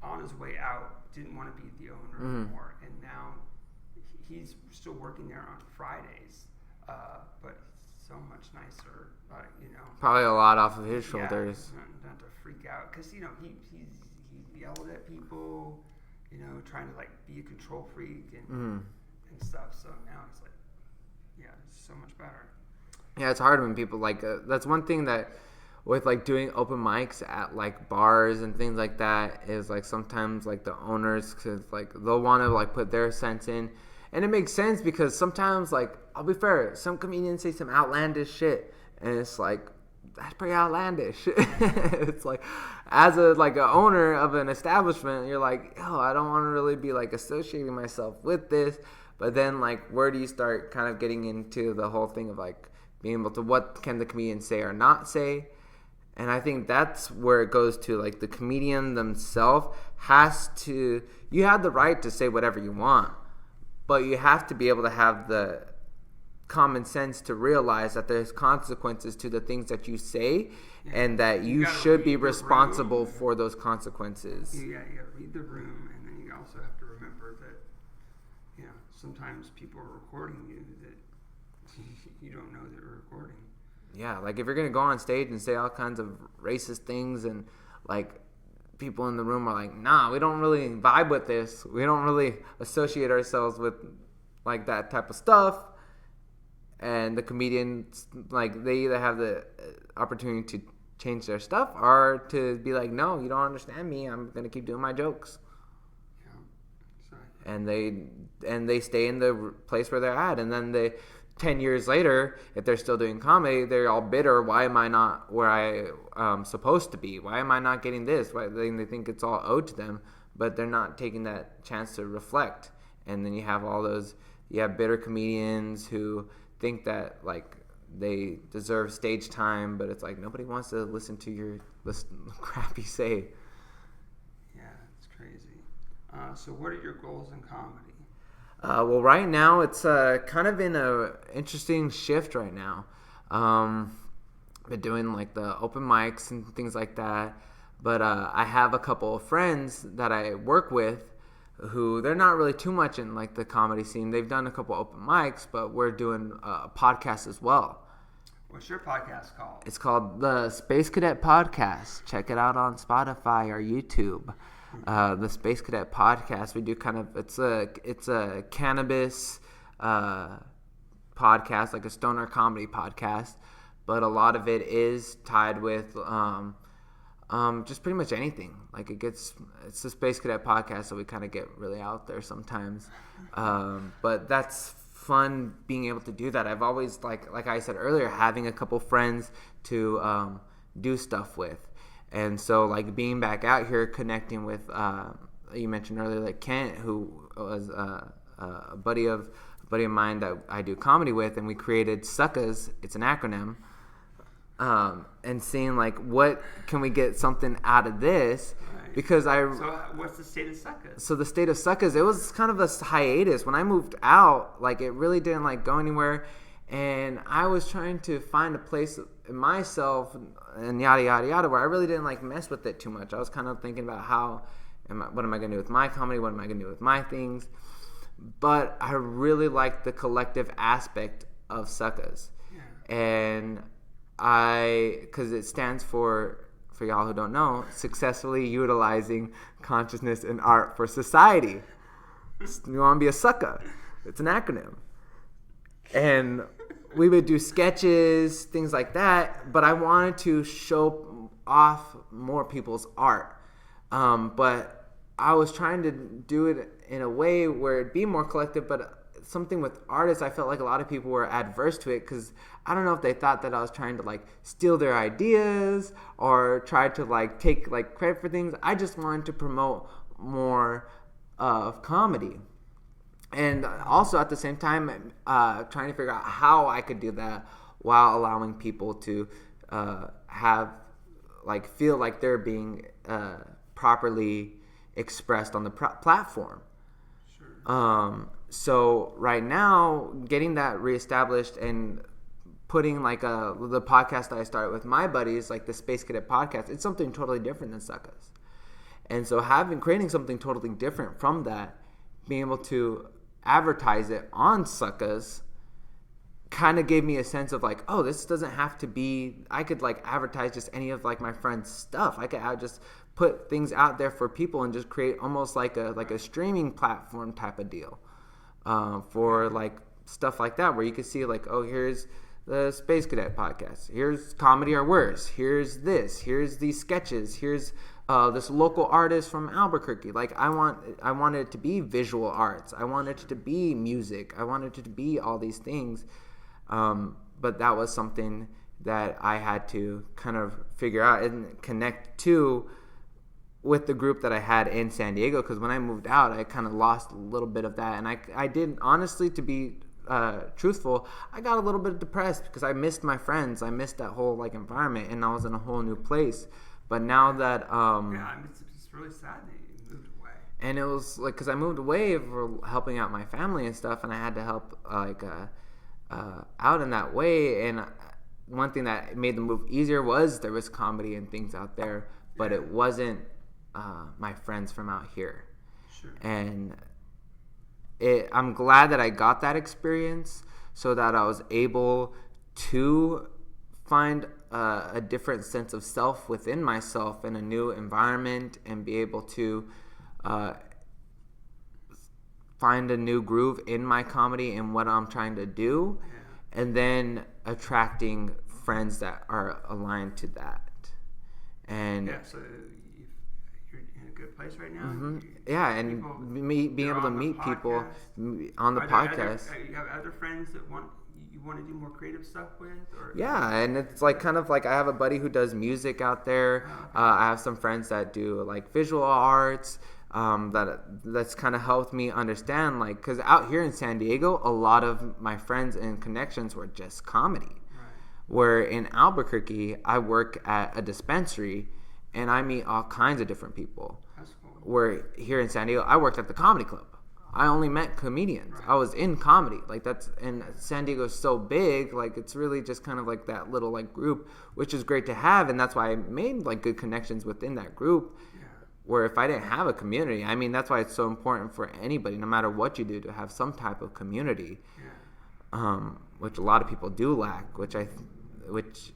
on his way out. Didn't want to be the owner anymore, and now he's still working there on Fridays, but so much nicer, Probably a lot off of his shoulders. Yeah, not to freak out, because he yelled at people, trying to like be a control freak and stuff. So now it's like, yeah, it's so much better. Yeah, it's hard when people like that's one thing that with like doing open mics at like bars and things like that is like sometimes like the owners, cause like they'll want to like put their sense in, and it makes sense because sometimes, like, I'll be fair, some comedians say some outlandish shit, and it's like, that's pretty outlandish. It's like, as a owner of an establishment, you're like, I don't want to really be like associating myself with this. But then like, where do you start kind of getting into the whole thing of like being able to, what can the comedian say or not say? And I think that's where it goes to, like, the comedian themselves you have the right to say whatever you want, but you have to be able to have the common sense to realize that there's consequences to the things that you say, and that you should be responsible for those consequences. You got to read the room, and then you also have to remember that, sometimes people are recording you that you don't know they're recording. Yeah, like if you're going to go on stage and say all kinds of racist things, and like people in the room are like, nah, we don't really vibe with this. We don't really associate ourselves with like that type of stuff. And the comedians, like, they either have the opportunity to change their stuff or to be like, no, you don't understand me. I'm going to keep doing my jokes. Yeah. Sorry. And they stay in the place where they're at. And then 10 years later, if they're still doing comedy, they're all bitter. Why am I not where I'm supposed to be? Why am I not getting this? Why they think it's all owed to them, but they're not taking that chance to reflect. And then you have bitter comedians who think that like they deserve stage time, but it's like nobody wants to listen to your crap you say. Yeah, it's crazy. So what are your goals in comedy? Well, right now it's kind of in a interesting shift right now. Been doing like the open mics and things like that, but I have a couple of friends that I work with who they're not really too much in like the comedy scene. They've done a couple open mics, but we're doing a podcast as well. What's your podcast called? It's called the Space Cadet Podcast. Check it out on Spotify or YouTube. The Space Cadet Podcast. We do it's a cannabis podcast, like a stoner comedy podcast, but a lot of it is tied with just pretty much anything. Like it's the Space Cadet Podcast, so we kind of get really out there sometimes. But that's fun being able to do that. I've always like I said earlier, having a couple friends to do stuff with. And so, like, being back out here, connecting with, you mentioned earlier, like Kent, who was a buddy of mine that I do comedy with, and we created Suckas. It's an acronym. And seeing, like, what can we get something out of this? Right. Because So, what's the state of Suckas? So, the state of Suckas, it was kind of a hiatus. When I moved out, like, it really didn't, like, go anywhere. And I was trying to find a place in myself and yada, yada, yada, where I really didn't like mess with it too much. I was kind of thinking about what am I going to do with my comedy? What am I going to do with my things? But I really liked the collective aspect of suckas. Yeah. And because it stands for y'all who don't know, successfully utilizing consciousness and art for society. You want to be a sucka. It's an acronym. And we would do sketches, things like that, but I wanted to show off more people's art. But I was trying to do it in a way where it'd be more collective, but something with artists, I felt like a lot of people were adverse to it because I don't know if they thought that I was trying to like steal their ideas or try to like take like credit for things. I just wanted to promote more of comedy. And also at the same time, trying to figure out how I could do that while allowing people to feel like they're being properly expressed on the platform. Sure. So right now, getting that reestablished and putting like the podcast that I started with my buddies, like the Space Cadet podcast, it's something totally different than Suckas. And so creating something totally different from that, being able to advertise it on Suckas kind of gave me a sense of like, oh, this doesn't have to be, I could like advertise just any of like my friends' stuff. I could just put things out there for people and just create almost like a streaming platform type of deal for like stuff like that, where you could see like, oh, here's the Space Cadet podcast, here's Comedy or Worse, here's these sketches, here's this local artist from Albuquerque. Like I wanted it to be visual arts, I wanted it to be music, I wanted it to be all these things, but that was something that I had to kind of figure out and connect to with the group that I had in San Diego, because when I moved out, I kind of lost a little bit of that, and I did, honestly, to be truthful, I got a little bit depressed because I missed my friends, I missed that whole like environment, and I was in a whole new place. But now that It's really sad that you moved away. And it was like, because I moved away for helping out my family and stuff, and I had to help out in that way. And one thing that made the move easier was there was comedy and things out there, but it wasn't my friends from out here. Sure. And I'm glad that I got that experience so that I was able to find a different sense of self within myself in a new environment and be able to find a new groove in my comedy and what I'm trying to do, and then attracting friends that are aligned to that. And so you're in a good place right now. Mm-hmm. Yeah, and being able to meet people on the podcast. You have other friends that you want to do more creative stuff with? Or? Yeah, and it's like kind of like I have a buddy who does music out there. I have some friends that do like visual arts. That's kind of helped me understand, like, because out here in San Diego, a lot of my friends and connections were just comedy. Right. Where in Albuquerque, I work at a dispensary, and I meet all kinds of different people. That's cool. Where here in San Diego, I worked at the comedy club. I only met comedians. Right. I was in comedy. Like and San Diego is so big, like it's really just kind of like that little like group, which is great to have, and that's why I made like good connections within that group. Yeah. Where if I didn't have a community, I mean, that's why it's so important for anybody, no matter what you do, to have some type of community, which a lot of people do lack, which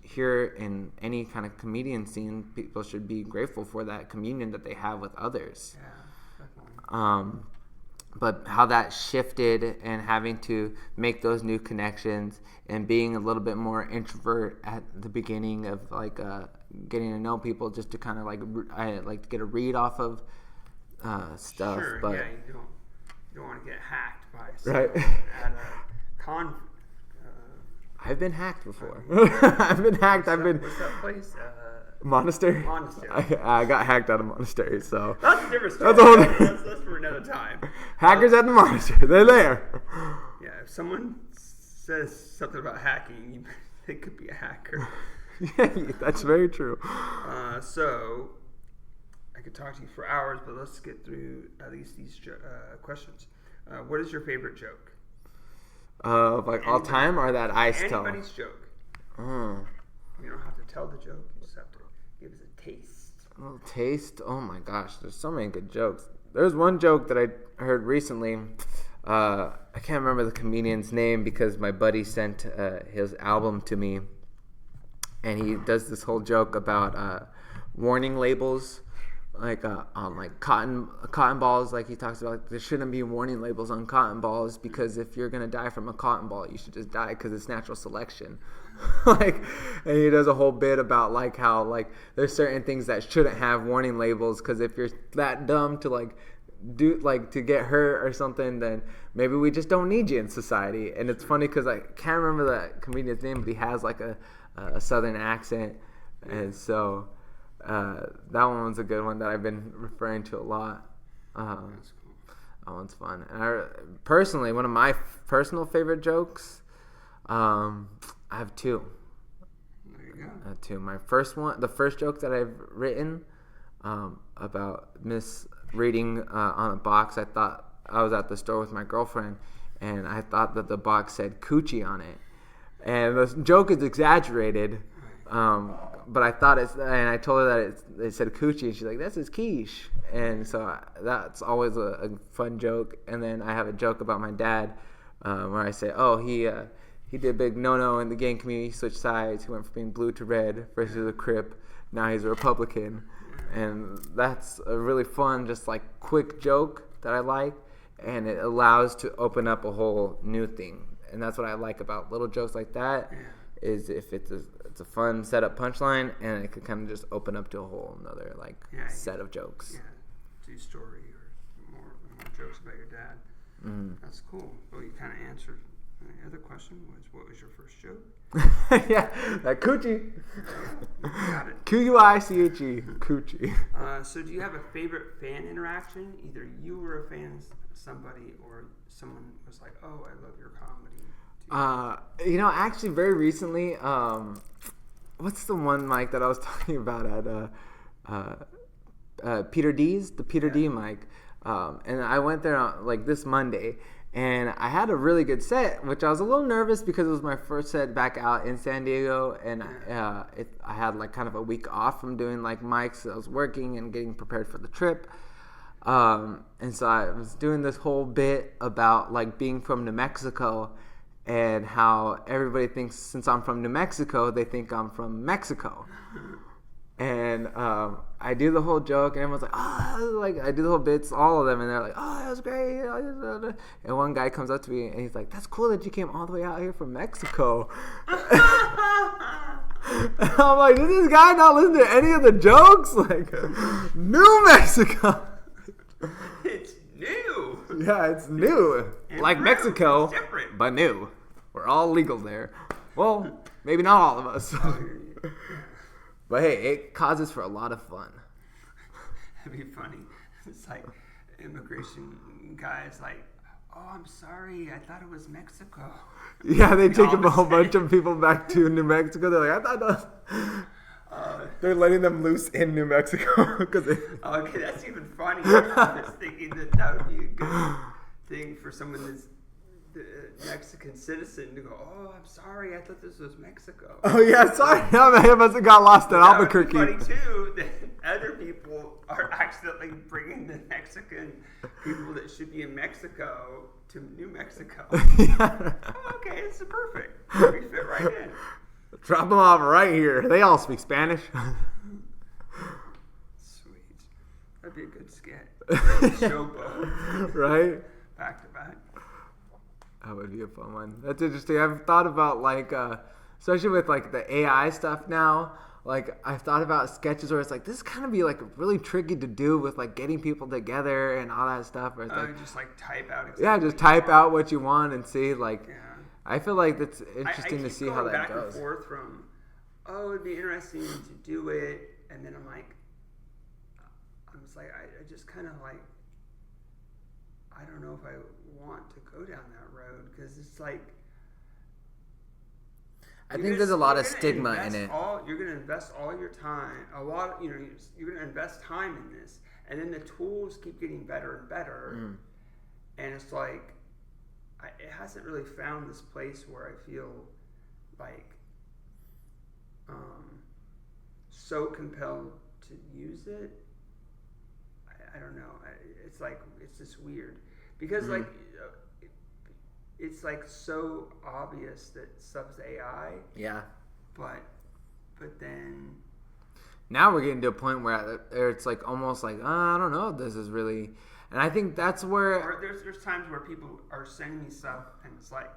here in any kind of comedian scene, people should be grateful for that communion that they have with others. Yeah, definitely. But how that shifted and having to make those new connections and being a little bit more introvert at the beginning of like getting to know people, just to kind of I like to get a read off of stuff. Sure, but yeah, you don't want to get hacked by right at a con. I've been hacked before. I've been hacked. What's that place? Monastery. I got hacked out of monastery, so that's a different story. That's for another time. Hackers at the monastery, they're there. Yeah, if someone says something about hacking, it could be a hacker. Yeah, that's very true. So I could talk to you for hours, but let's get through at least these questions. What is your favorite joke? All time, or that I tell? Anybody's joke. You don't have to tell the joke. You just have to give us a taste. A little taste? Oh my gosh, there's so many good jokes. There's one joke that I heard recently. I can't remember the comedian's name because my buddy sent his album to me, and he does this whole joke about warning labels, like on like cotton balls. Like he talks about, like, there shouldn't be warning labels on cotton balls because if you're gonna die from a cotton ball, you should just die because it's natural selection. Like, and he does a whole bit about like how like there's certain things that shouldn't have warning labels because if you're that dumb to like do like to get hurt or something, then maybe we just don't need you in society. And it's funny because I can't remember that comedian's name, but he has like a southern accent, and so that one was a good one that I've been referring to a lot. That's cool. That one's fun. And personally, one of my personal favorite jokes, I have two. There you go. I have two. My first one, the first joke that I've written about misreading on a box. I thought I was at the store with my girlfriend, and I thought that the box said coochie on it. And the joke is exaggerated, but I thought and I told her that it said coochie, and she's like, "This is quiche." And so that's always a fun joke. And then I have a joke about my dad, where I say, "Oh, he did a big no-no in the gay community. He switched sides. He went from being blue to red versus a Crip. Now he's a Republican." And that's a really fun, just like quick joke that I like, and it allows to open up a whole new thing. And that's what I like about little jokes like that, is if it's a fun setup punchline, and it could kind of just open up to a whole another set of jokes. Yeah, do story or more jokes about your dad. That's cool. Well, you kind of answered the other question was, what was your first joke? Yeah, that coochie. Got it. Q-U-I-C-H-E, coochie. So do you have a favorite fan interaction? Either you were a fan of somebody or someone was like, "Oh, I love your comedy." Actually very recently, what's the one mic that I was talking about at Peter D's, the Peter D mic, and I went there on, this Monday, and I had a really good set, which I was a little nervous because it was my first set back out in San Diego, and I had kind of a week off from doing mics. So I was working and getting prepared for the trip, and so I was doing this whole bit about being from New Mexico and how everybody thinks since I'm from New Mexico, they think I'm from Mexico. And I do the whole joke, and everyone's like, "Oh," I do the whole bits, all of them, and they're like, "Oh, that was great." And one guy comes up to me, and he's like, "That's cool that you came all the way out here from Mexico." And I'm like, "Did this guy not listen to any of the jokes?" New Mexico. It's new. Yeah, it's new. And like Mexico, different. But new. We're all legal there. Well, maybe not all of us. But hey, it causes for a lot of fun. That'd be funny. It's like immigration guys "Oh, I'm sorry. I thought it was Mexico." Yeah, they take a whole bunch of people back to New Mexico. They're like, "I thought that was..." They're letting them loose in New Mexico. Okay, that's even funnier. I was thinking that would be a good thing for someone that's the Mexican citizen to go, "Oh, I'm sorry, I thought this was Mexico." Oh yeah, sorry, I must have got lost in Albuquerque. That would be funny too, that other people are accidentally bringing the Mexican people that should be in Mexico to New Mexico. Yeah. Oh, okay, it's perfect. We fit right in. Drop them off right here. They all speak Spanish. Sweet. That'd be a good skit. Showboat. Right? Back to back. That would be a fun one. That's interesting. I've thought about especially with the AI stuff now. I've thought about sketches where it's this kind of be really tricky to do with getting people together and all that stuff. Where it's just type out. Exactly just type out what you want and see Yeah. I feel like that's interesting to see how that back goes. And forth from, it'd be interesting to do it, and then I'm just I just kind of I don't know if I want to go down that road because it's I think there's a lot of stigma in it. You're going to invest all your time, you're going to invest time in this, and then the tools keep getting better and better, and it's it hasn't really found this place where I feel so compelled to use it. I don't know. It's just weird because it's like so obvious that stuff's AI. Yeah. But then now we're getting to a point where it's like almost like, I don't know if this is really, and I think that's where. Or there's times where people are sending me stuff and it's like,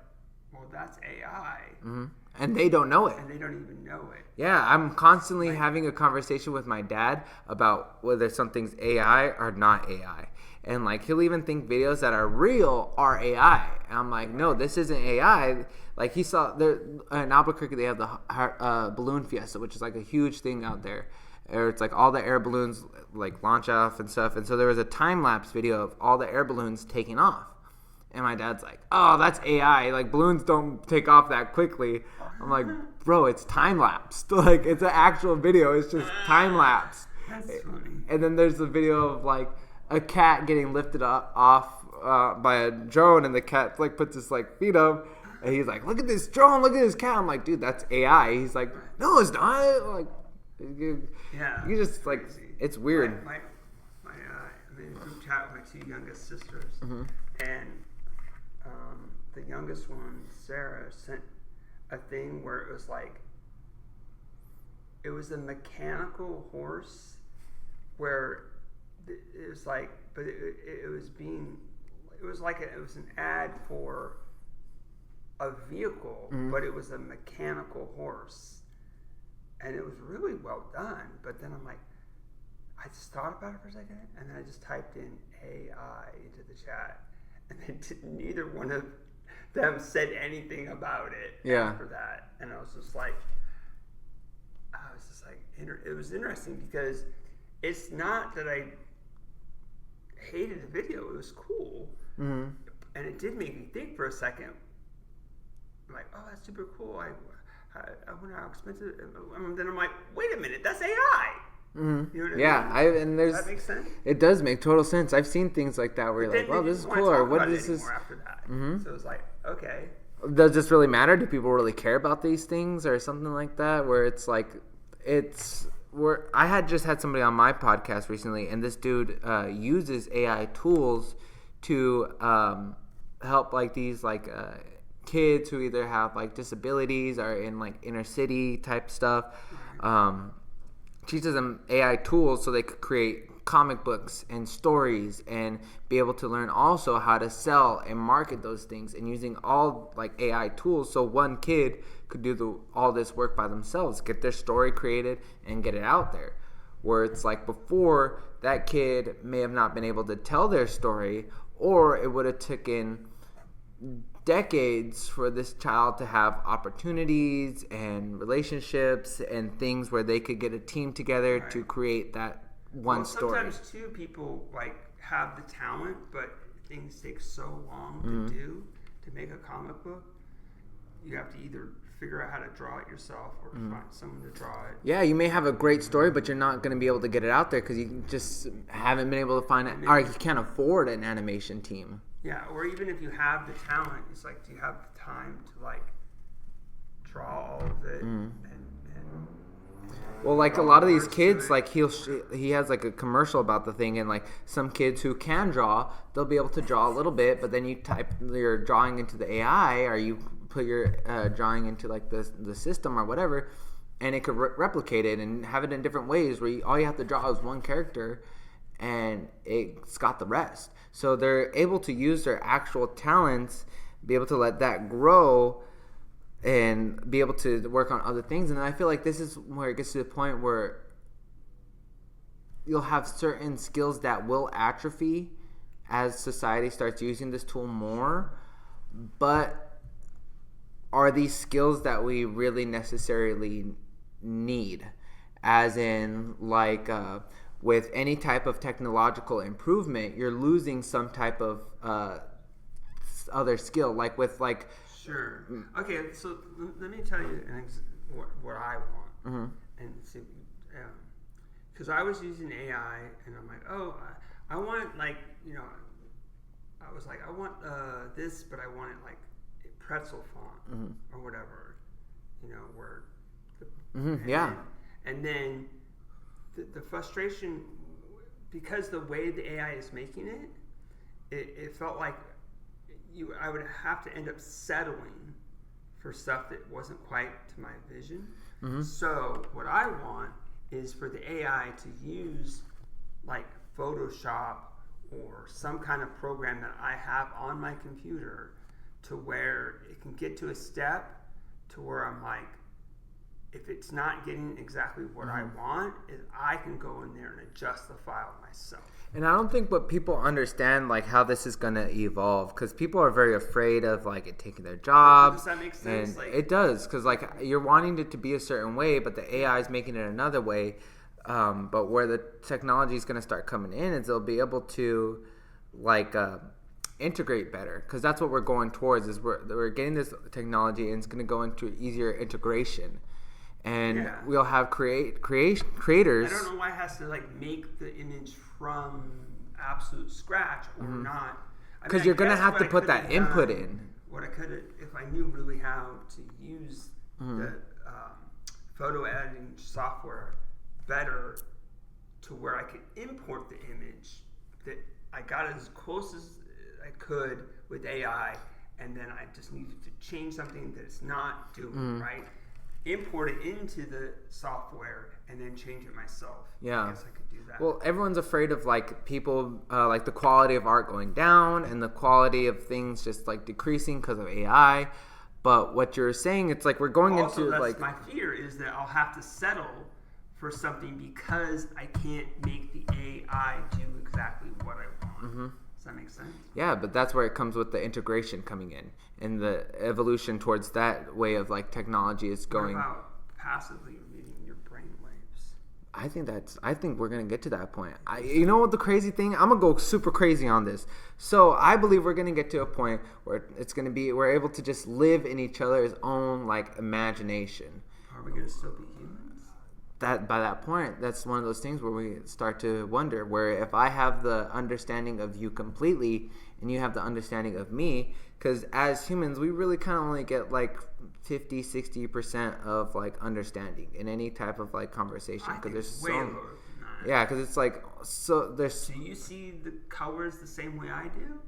well, that's AI. Mm-hmm. And they don't know it. And they don't even know it. Yeah, I'm constantly having a conversation with my dad about whether something's AI or not AI. And like he'll even think videos that are real are AI. And I'm like, no, this isn't AI. Like he saw there in Albuquerque, they have the balloon fiesta, which is like a huge thing out there. Or it's like all the air balloons like launch off and stuff. And so there was a time lapse video of all the air balloons taking off. And my dad's like, oh, that's AI. Like, balloons don't take off that quickly. I'm like, bro, it's time-lapsed. Like, it's an actual video. It's just time-lapsed. That's funny. And then there's the video of, like, a cat getting lifted off by a drone. And the cat, like, puts his, like, feet up. And he's like, look at this drone. Look at this cat. I'm like, dude, that's AI. He's like, no, it's not. Like, you just, like, it's weird. I'm in a group chat with my two youngest sisters. Mm-hmm. And the youngest one, Sarah, sent a thing where it was like, it was a mechanical horse where it was like, but it was an ad for a vehicle, mm-hmm. but it was a mechanical horse. And it was really well done. But then I'm like, I just thought about it for a second, and then I just typed in AI into the chat. And then neither one of them said anything about it after that. And I was just like, it was interesting because it's not that I hated the video. It was cool. Mm-hmm. And it did make me think for a second. I'm like, oh, that's super cool. I wonder how expensive. And then I'm like, wait a minute, that's AI. Mm-hmm. You know what I mean? Does that make sense? It does make total sense. I've seen things like that where you're like, "Well, this is cool," or "What is this?" After that, mm-hmm. So it's like, okay. Does this really matter? Do people really care about these things or something like that? Where it's like, I had just had somebody on my podcast recently, and this dude uses AI tools to help like these like kids who either have like disabilities or in like inner city type stuff. Teaches them AI tools so they could create comic books and stories and be able to learn also how to sell and market those things, and using all like AI tools so one kid could do all this work by themselves, get their story created and get it out there. Where it's like before, that kid may have not been able to tell their story, or it would have taken decades for this child to have opportunities and relationships and things where they could get a team together to create that one story. Sometimes too, people like have the talent, but things take so long to make a comic book. You have to either figure out how to draw it yourself or find someone to draw it. Yeah, you may have a great story, but you're not going to be able to get it out there because you just haven't been able to find it, or you can't afford an animation team. Yeah, or even if you have the talent, it's like, do you have the time to like draw all of it? Well, like a lot of these kids, like he has like a commercial about the thing, and like some kids who can draw, they'll be able to draw a little bit, but then you type your drawing into the AI, or you put your drawing into like the system or whatever, and it could replicate it and have it in different ways where all you have to draw is one character, and it's got the rest. So they're able to use their actual talents, be able to let that grow, and be able to work on other things. And I feel like this is where it gets to the point where you'll have certain skills that will atrophy as society starts using this tool more. But are these skills that we really necessarily need? As in, like, with any type of technological improvement, you're losing some type of other skill. Like with like... Sure. Okay, so let me tell you what I want, and see, because I was using AI, and I'm like, oh, I want like, you know, I was like, I want this, but I want it like pretzel font or whatever, you know, where, and then the frustration, because the way the AI is making it felt like I would have to end up settling for stuff that wasn't quite to my vision. Mm-hmm. So what I want is for the AI to use like Photoshop or some kind of program that I have on my computer to where it can get to a step to where I'm like, if it's not getting exactly what I want, is I can go in there and adjust the file myself. And I don't think what people understand, like, how this is going to evolve, because people are very afraid of, like, it taking their jobs. Does that make sense? And it does, because, like, you're wanting it to be a certain way, but the AI is making it another way. But where the technology is going to start coming in is they'll be able to, like, integrate better, because that's what we're going towards, is we're getting this technology, and it's going to go into easier integration. And we'll have creators. I don't know why it has to like make the image from absolute scratch or not. Because you're gonna have to put that input in. What I could, if I knew really how to use the photo editing software better, to where I could import the image, that I got as close as I could with AI, and then I just needed to change something that it's not doing right. Import it into the software and then change it myself. Yeah. I guess I could do that. Well, everyone's afraid of like people, like the quality of art going down and the quality of things just like decreasing because of AI. But what you're saying, it's like we're going also, into that's like my fear is that I'll have to settle for something because I can't make the AI do exactly what I want. Mm-hmm. Does that make sense? Yeah, but that's where it comes with the integration coming in and the evolution towards that way of like technology is going. What about passively reading your brain waves? I think we're gonna get to that point. You know what the crazy thing? I'm gonna go super crazy on this. So I believe we're gonna get to a point where it's gonna be we're able to just live in each other's own like imagination. Are we gonna still be humans? That by that point, that's one of those things where we start to wonder, where if I have the understanding of you completely and you have the understanding of me, because as humans we really kind of only get like 50-60% of like understanding in any type of like conversation, because there's way so lower than that. Yeah, because it's like do you see the colors the same way I do?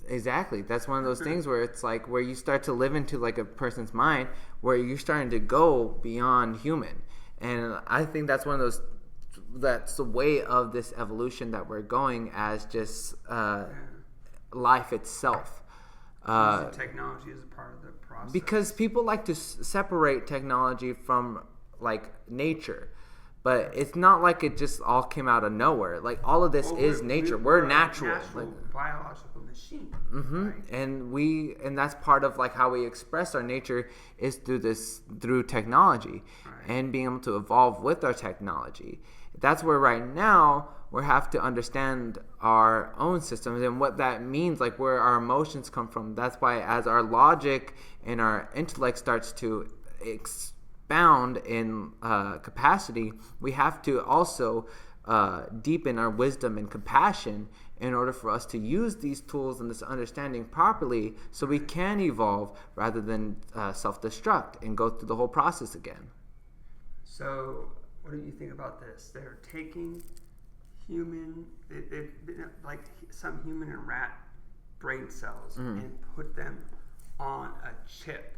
Exactly. That's one of those things where it's like where you start to live into like a person's mind, where you're starting to go beyond human. And I think that's that's the way of this evolution that we're going as just life itself. Using technology as a part of the process. Because people like to separate technology from like nature. But it's not like it just all came out of nowhere. Like all of this is nature. We're natural. Like, biological machine. Mm-hmm. Right? And that's part of like how we express our nature is through technology, and being able to evolve with our technology. That's where right now we have to understand our own systems and what that means, like where our emotions come from. That's why as our logic and our intellect starts to expound in capacity, we have to also deepen our wisdom and compassion in order for us to use these tools and this understanding properly, so we can evolve rather than self-destruct and go through the whole process again. So what do you think about this? They're taking like some human and rat brain cells and put them on a chip,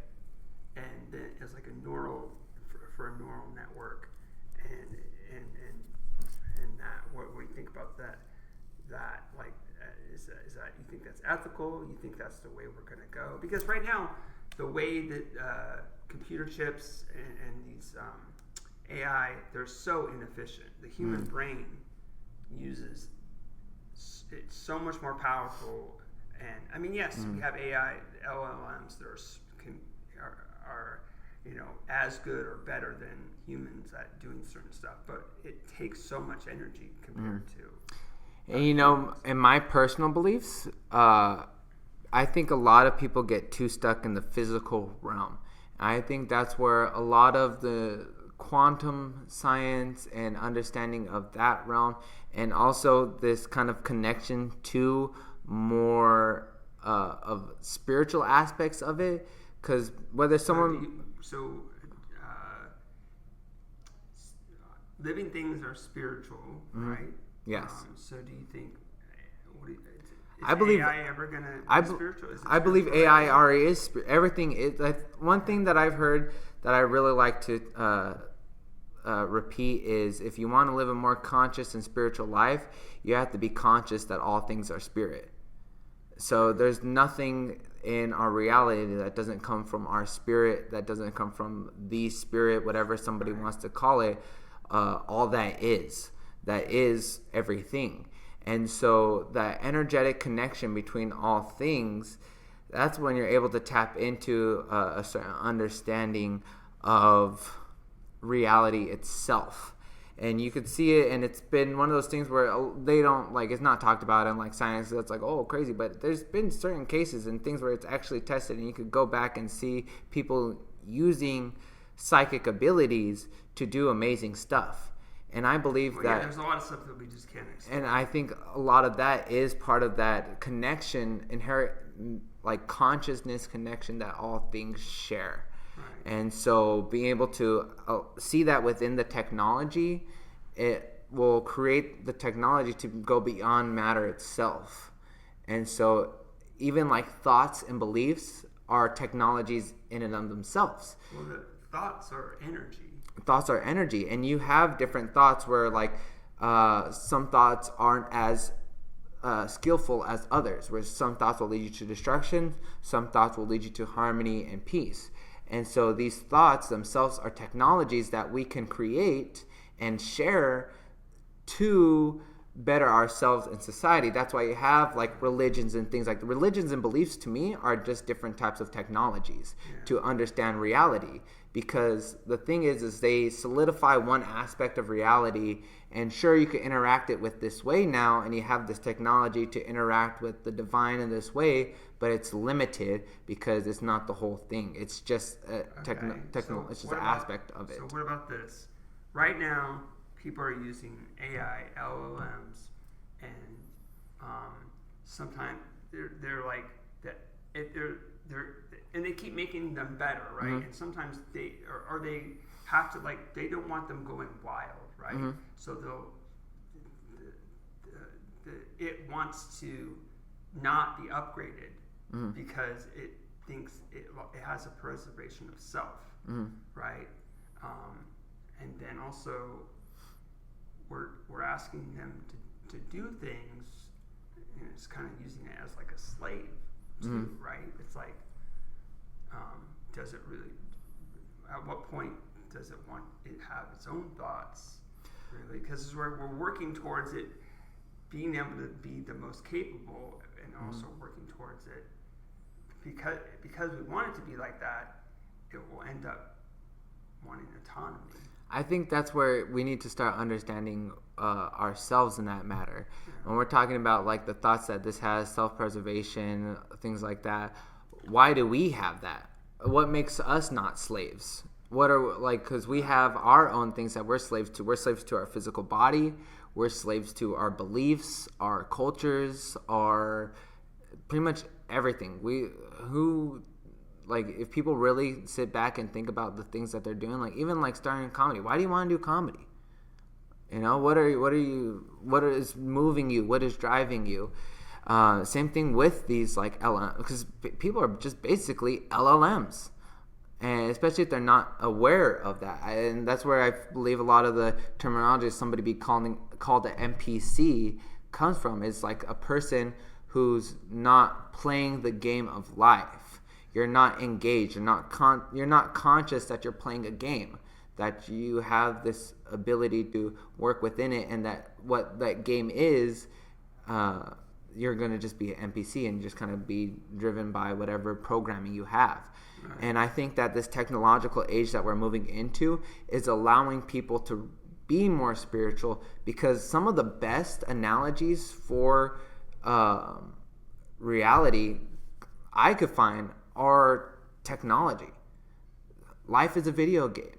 and then it's like a neural for a neural network, and that what do you think about that like is that you think that's ethical? You think that's the way we're going to go? Because right now the way that computer chips and these AI, they're so inefficient. The human brain uses it's so much more powerful, and I mean yes, we have AI LLMs that are as good or better than humans at doing certain stuff, but it takes so much energy compared to. And in my personal beliefs, I think a lot of people get too stuck in the physical realm. I think that's where a lot of the quantum science and understanding of that realm, and also this kind of connection to more of spiritual aspects of it, because whether someone living things are spiritual, right? Yes. So do you think I believe AI ever gonna be spiritual? I believe AI already is everything. One thing that I've heard that I really like to repeat is, if you want to live a more conscious and spiritual life, you have to be conscious that all things are spirit. So there's nothing in our reality that doesn't come from our spirit, that doesn't come from the spirit, whatever somebody wants to call it. All that is everything. And so that energetic connection between all things, that's when you're able to tap into a certain understanding of reality itself. And you could see it, and it's been one of those things where they don't, like, it's not talked about in, like, science. That's like, oh, crazy. But there's been certain cases and things where it's actually tested, and you could go back and see people using psychic abilities to do amazing stuff. And I believe that there's a lot of stuff that we just can't explain. And I think a lot of that is part of that connection, inherent, like, consciousness connection that all things share. Right. And so being able to see that within the technology, it will create the technology to go beyond matter itself. And so even like thoughts and beliefs are technologies in and of themselves. Well, the thoughts are energy. Thoughts are energy, and you have different thoughts where, like, some thoughts aren't as skillful as others, where some thoughts will lead you to destruction, some thoughts will lead you to harmony and peace. And so these thoughts themselves are technologies that we can create and share to better ourselves in society. That's why you have, like, religions and things like that. Religions and beliefs, to me, are just different types of technologies to understand reality. Because the thing is they solidify one aspect of reality, and sure, you can interact it with this way now, and you have this technology to interact with the divine in this way, but it's limited because it's not the whole thing. It's just it's just an aspect of it. So what about this? Right now, people are using AI, LLMs, and sometimes they're like that. They're and they keep making them better, right? Mm-hmm. And sometimes they have to, like, they don't want them going wild, right? Mm-hmm. So it wants to not be upgraded because it thinks it has a preservation of self, right? And then also we're asking them to do things, and it's kind of using it as like a slave too, right? It's like, does it really, at what point does it want it have its own thoughts, really? Because we're working towards it being able to be the most capable, and also working towards it because we want it to be like that, it will end up wanting autonomy. I think that's where we need to start understanding ourselves in that matter. Yeah. When we're talking about, like, the thoughts that this has, self-preservation, things like that, why do we have that? What makes us not slaves? Because we have our own things that we're slaves to. We're slaves to our physical body. We're slaves to our beliefs, our cultures, our pretty much everything. If people really sit back and think about the things that they're doing, like, even like starting comedy, why do you want to do comedy? You know, what is moving you? What is driving you? Same thing with these, like, LLMs, because people are just basically LLMs, and especially if they're not aware of that. And that's where I believe a lot of the terminology of somebody be called an NPC comes from. Is like a person who's not playing the game of life. You're not engaged. You're not conscious that you're playing a game. That you have this ability to work within it, and that what that game is. You're going to just be an NPC and just kind of be driven by whatever programming you have. Right. And I think that this technological age that we're moving into is allowing people to be more spiritual, because some of the best analogies for reality I could find are technology. Life is a video game.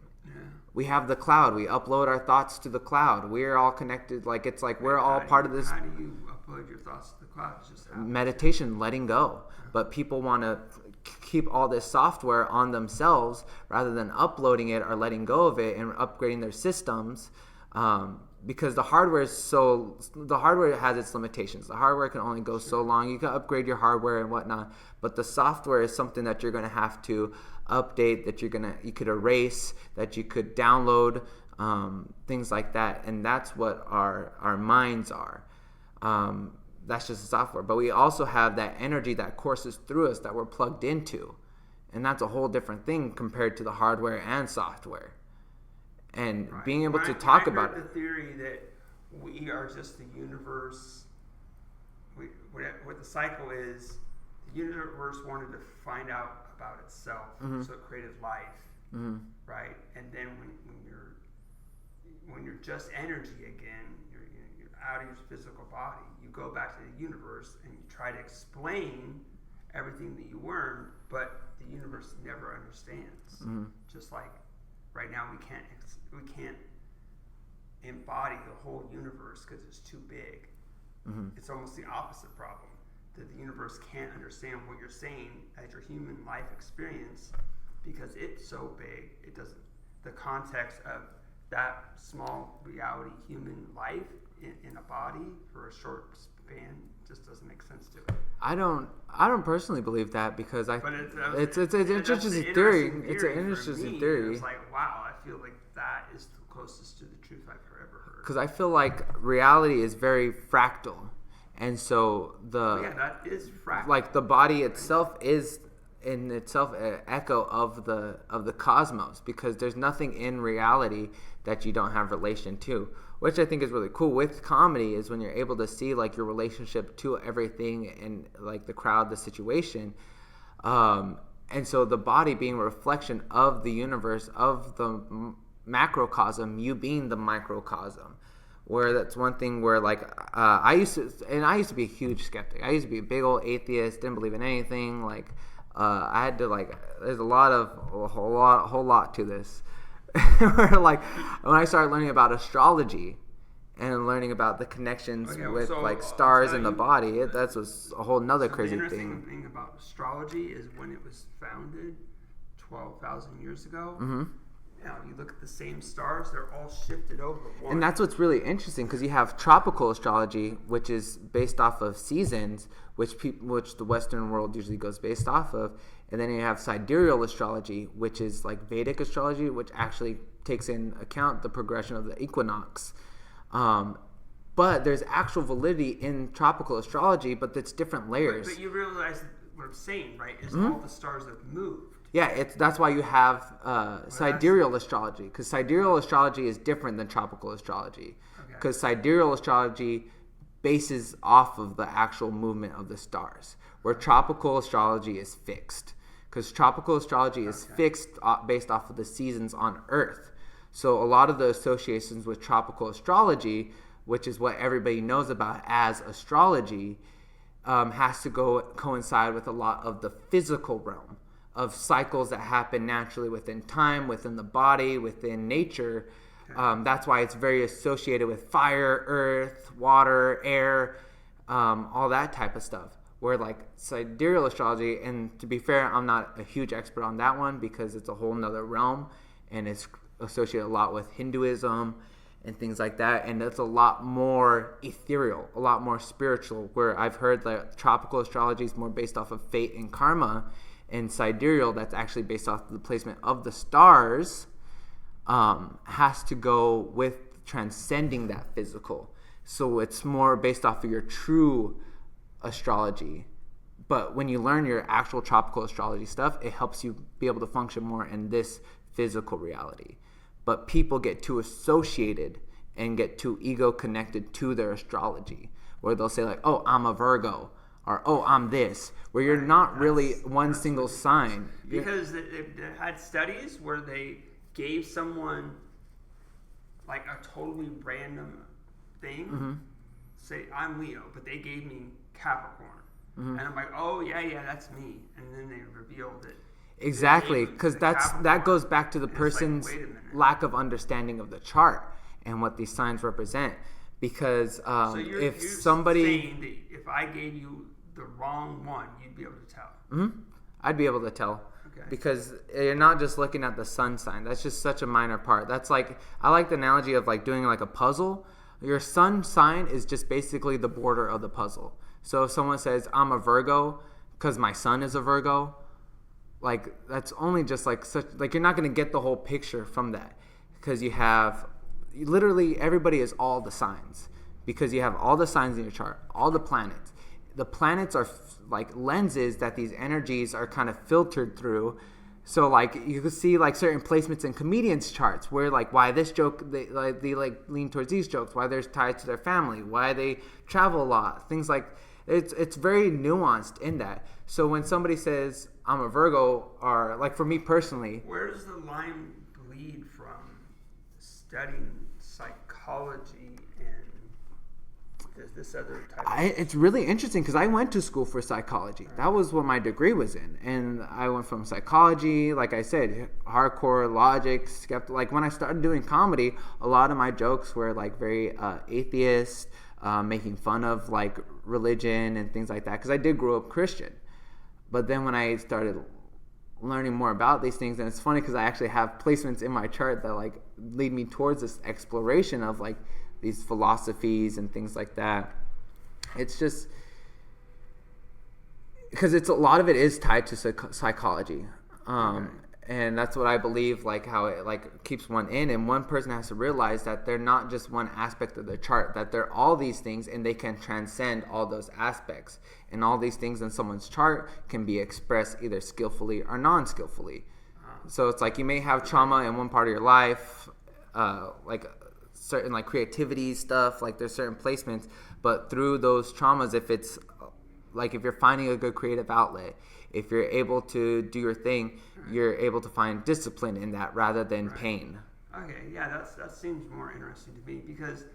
We have the cloud. We upload our thoughts to the cloud. We're all connected. Like, it's like we're all part of this. How do you upload your thoughts to the cloud? It's just meditation, letting go. But people want to keep all this software on themselves rather than uploading it or letting go of it and upgrading their systems. Because the hardware has its limitations. The hardware can only go so long. You can upgrade your hardware and whatnot, but the software is something that you're going to have to update, that you could erase, that you could download, things like that. And that's what our minds are. That's just the software. But we also have that energy that courses through us that we're plugged into. And that's a whole different thing compared to the hardware and software. And being able to talk about it. The theory that we are just the universe. What the cycle is, the universe wanted to find out about itself, so it created life, right? And then when you're just energy again, you're out of your physical body. You go back to the universe and you try to explain everything that you learned, but the universe never understands. Just like right now, we can't embody the whole universe because it's too big. It's almost the opposite problem, that the universe can't understand what you're saying as your human life experience because it's so big. It doesn't. The context of that small reality, human life in a body for a short span, just doesn't make sense to it. I don't personally believe that because it's an interesting theory. It's an interesting theory. It's like, wow, I feel like that is the closest to the truth I've ever heard. Because I feel like reality is very fractal, and so that is fractal. Like the body itself is in itself an echo of the cosmos, because there's nothing in reality that you don't have relation to, which I think is really cool with comedy, is when you're able to see like your relationship to everything and like the crowd, the situation, and so the body being a reflection of the universe, of the macrocosm, you being the microcosm. Where that's one thing where like I used to be a huge skeptic. I used to be a big old atheist, didn't believe in anything. Like I had to there's a whole lot to this. Where like when I started learning about astrology and learning about the connections with stars in the body, that was a whole nother crazy thing. The interesting thing about astrology is when it was founded 12,000 years ago. Now, you look at the same stars, they're all shifted over one. And that's what's really interesting, because you have tropical astrology, which is based off of seasons, which the Western world usually goes based off of. And then you have sidereal astrology, which is like Vedic astrology, which actually takes in account the progression of the equinox. But there's actual validity in tropical astrology, but it's different layers. But you realize what I'm saying, right, is all the stars have moved. Yeah, that's why you have sidereal astrology, because sidereal astrology is different than tropical astrology. Because sidereal astrology bases off of the actual movement of the stars, where tropical astrology is fixed. Because tropical astrology is fixed based off of the seasons on Earth. So a lot of the associations with tropical astrology, which is what everybody knows about as astrology, has to coincide with a lot of the physical realm of cycles that happen naturally within time, within the body, within nature. That's why it's very associated with fire, earth, water, air, all that type of stuff. Where like sidereal astrology, and to be fair, I'm not a huge expert on that one because it's a whole nother realm and it's associated a lot with Hinduism and things like that, and it's a lot more ethereal, a lot more spiritual, where I've heard that tropical astrology is more based off of fate and karma, and sidereal, that's actually based off the placement of the stars, has to go with transcending that physical. So it's more based off of your true astrology. But when you learn your actual tropical astrology stuff, it helps you be able to function more in this physical reality. But people get too associated and get too ego connected to their astrology, where they'll say like, oh, I'm a Virgo, or oh, I'm this, where you're not really one single sign. Because they had studies where they gave someone like a totally random thing, say I'm Leo, but they gave me Capricorn. And I'm like, oh yeah, that's me. And then they revealed it. Exactly, because that goes back to the person's lack of understanding of the chart and what these signs represent. Because so you're saying that if I gave you the wrong one, you'd be able to tell. I'd be able to tell. Okay. Because you're not just looking at the sun sign. That's just such a minor part. That's like, I like the analogy of like doing like a puzzle. Your sun sign is just basically the border of the puzzle. So if someone says, I'm a Virgo because my sun is a Virgo, like that's only just like such, like you're not going to get the whole picture from that, because you have literally everybody is all the signs, because you have all the signs in your chart, all the planets. The planets are like lenses that these energies are kind of filtered through. So like you can see like certain placements in comedians' charts where like why this joke they lean towards these jokes, why they're tied to their family, why they travel a lot, things like it's very nuanced in that. So when somebody says I'm a Virgo, or like for me personally, where does the line bleed from studying psychology and this other type it's really interesting because I went to school for psychology. That was what my degree was in. And I went from psychology, like I said, hardcore logic, skeptical. Like when I started doing comedy, a lot of my jokes were like very atheist, making fun of like religion and things like that, because I did grow up Christian. But then when I started learning more about these things, and it's funny because I actually have placements in my chart that like lead me towards this exploration of like these philosophies and things like that. It's just because it's a lot of it is tied to psychology, and that's what I believe, like how it like keeps one in, and one person has to realize that they're not just one aspect of their chart, that they're all these things, and they can transcend all those aspects, and all these things in someone's chart can be expressed either skillfully or non-skillfully. So it's like you may have trauma in one part of your life, like certain like creativity stuff, like there's certain placements, but through those traumas, if it's like if you're finding a good creative outlet, if you're able to do your thing, you're able to find discipline in that rather than pain. Okay, yeah, that seems more interesting to me, because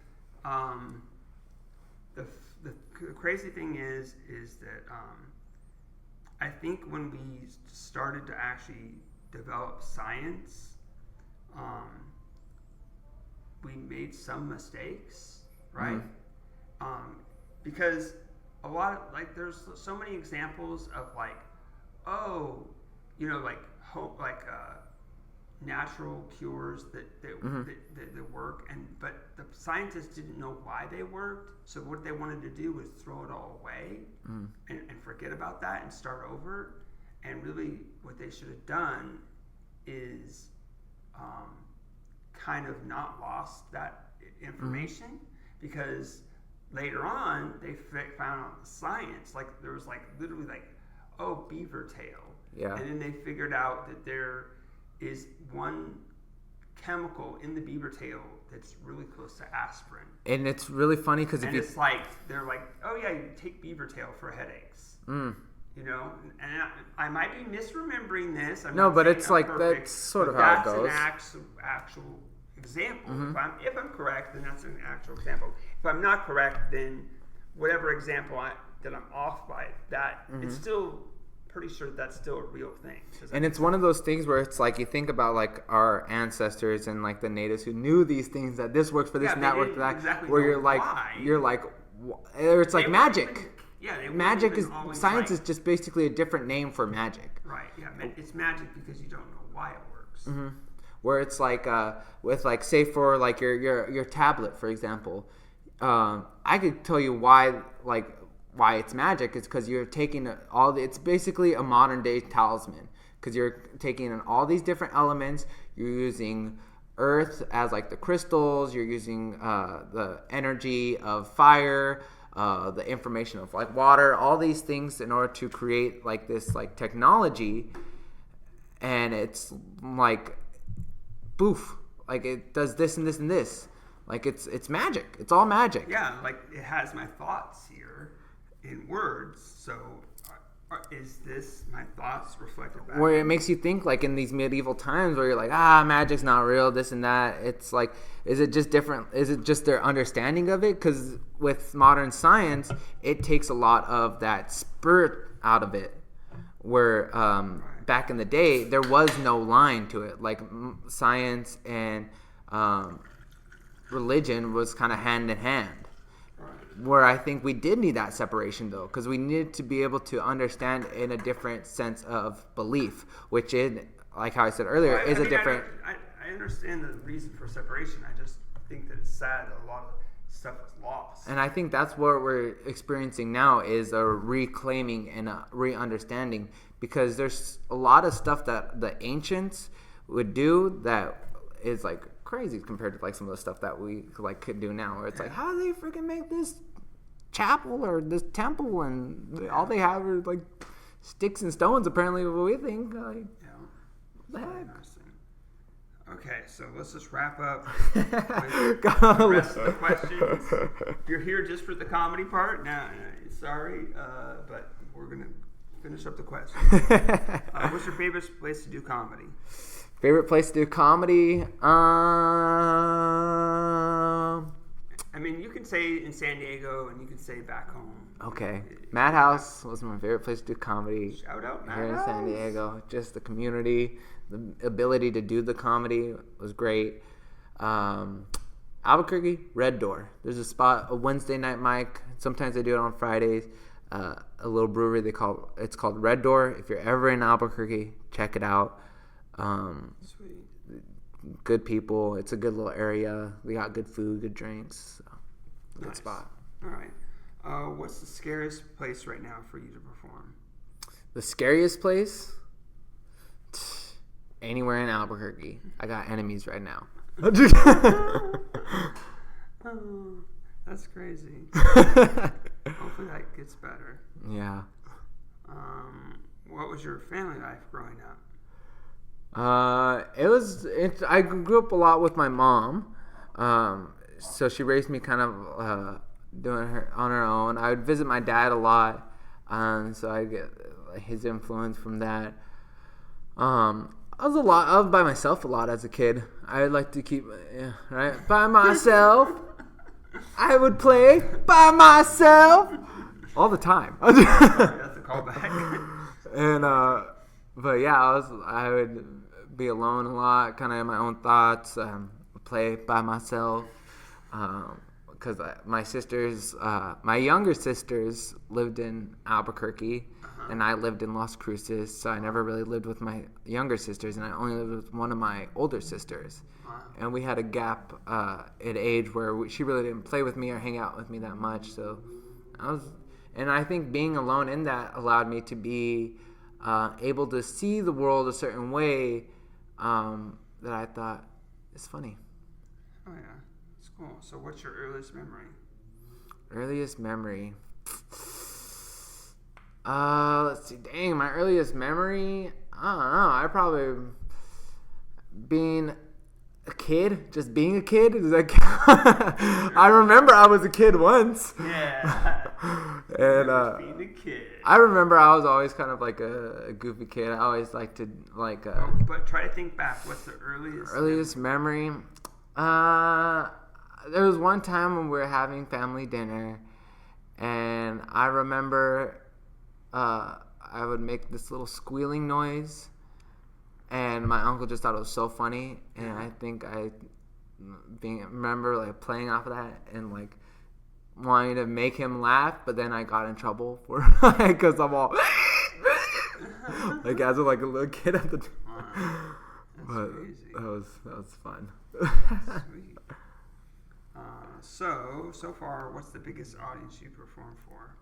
the crazy thing is that I think when we started to actually develop science, we made some mistakes, right? Because a lot of like there's so many examples of like, oh, you know, like hope, like natural cures that work, but the scientists didn't know why they worked. So what they wanted to do was throw it all away and forget about that and start over. And really, what they should have done is kind of not lost that information, because later on they found out the science, like there was like literally like, oh, beaver tail, and then they figured out that there is one chemical in the beaver tail that's really close to aspirin. And it's really funny because it's like they're like, oh yeah, you take beaver tail for headaches. You know, and I might be misremembering this. But it's like perfect, that's sort of how it goes. That's an actual example. If I'm correct, then that's an actual example. If I'm not correct, then whatever example that I'm off by, that it's still pretty sure that's still a real thing. And it's one of those things where it's like you think about like our ancestors and like the natives who knew these things, that this works for this and that works for that. Exactly, where you're like, or it's like magic. Magic is science is just basically a different name for magic. Right. Yeah. It's magic because you don't know why it works. Where it's like with like say for like your tablet, for example, I could tell you why it's magic. It's because you're taking it's basically a modern day talisman, because you're taking in all these different elements. You're using earth as like the crystals. You're using the energy of fire. The information of like water, all these things in order to create like this like technology, and it's like boof, like it does this and this and this, like it's magic. It's all magic. Yeah, like it has my thoughts here in words. So is this my thoughts reflected back? Where it makes you think like in these medieval times where you're like, magic's not real, this and that. It's like, is it just different? Is it just their understanding of it? Because with modern science, it takes a lot of that spirit out of it. Where back in the day, there was no line to it. Like science and religion was kind of hand in hand. where I think we did need that separation, though, because we needed to be able to understand in a different sense of belief, which is, like how I said earlier, is a different... I understand the reason for separation. I just think that it's sad that a lot of stuff is lost. And I think that's what we're experiencing now, is a reclaiming and a re-understanding, because there's a lot of stuff that the ancients would do that is like crazy compared to like some of the stuff that we like could do now, where it's like, how do they freaking make this chapel or this temple and all they have are like sticks and stones, apparently, what we think. Like, what the heck? Okay, so let's just wrap up with the rest of the questions. If you're here just for the comedy part, sorry, but we're going to finish up the questions. What's your favorite place to do comedy? Favorite place to do comedy? I mean, you can say in San Diego and you can say back home. Okay. Madhouse was my favorite place to do comedy. Shout out Madhouse. Here in San Diego. Just the community, the ability to do the comedy was great. Albuquerque, Red Door. There's a spot, a Wednesday night mic. Sometimes they do it on Fridays. A little brewery it's called Red Door. If you're ever in Albuquerque, check it out. Sweet. Good people. It's a good little area. We got good food, good drinks. So, good spot. All right. What's the scariest place right now for you to perform? The scariest place? Anywhere in Albuquerque. I got enemies right now. Oh, that's crazy. Hopefully that gets better. Yeah. What was your family life growing up? I grew up a lot with my mom. So she raised me kind of doing her on her own. I would visit my dad a lot. So I get his influence from that. I was by myself a lot as a kid. I would like to keep by myself. I would play by myself all the time. That's a callback. And but yeah, I would be alone a lot, kind of in my own thoughts. Play by myself because my younger sisters lived in Albuquerque, and I lived in Las Cruces, so I never really lived with my younger sisters, and I only lived with one of my older sisters. Wow. And we had a gap in age where she really didn't play with me or hang out with me that much. So I think being alone in that allowed me to be able to see the world a certain way that I thought is funny. Oh yeah, it's cool. So what's your earliest memory? Earliest memory. Let's see. Dang, my earliest memory. I don't know. I probably being a kid. Just being a kid. Does that count? I remember I was a kid once. Yeah. And being a kid. I remember I was always kind of like a goofy kid. I always liked to like. But try to think back. What's the earliest memory? There was one time when we were having family dinner, and I remember I would make this little squealing noise, and my uncle just thought it was so funny, and I think I remember like playing off of that and like wanting to make him laugh, but then I got in trouble for because I'm all like as a like a little kid at the time. But crazy. That was fun. Sweet. So far, what's the biggest audience you performed for?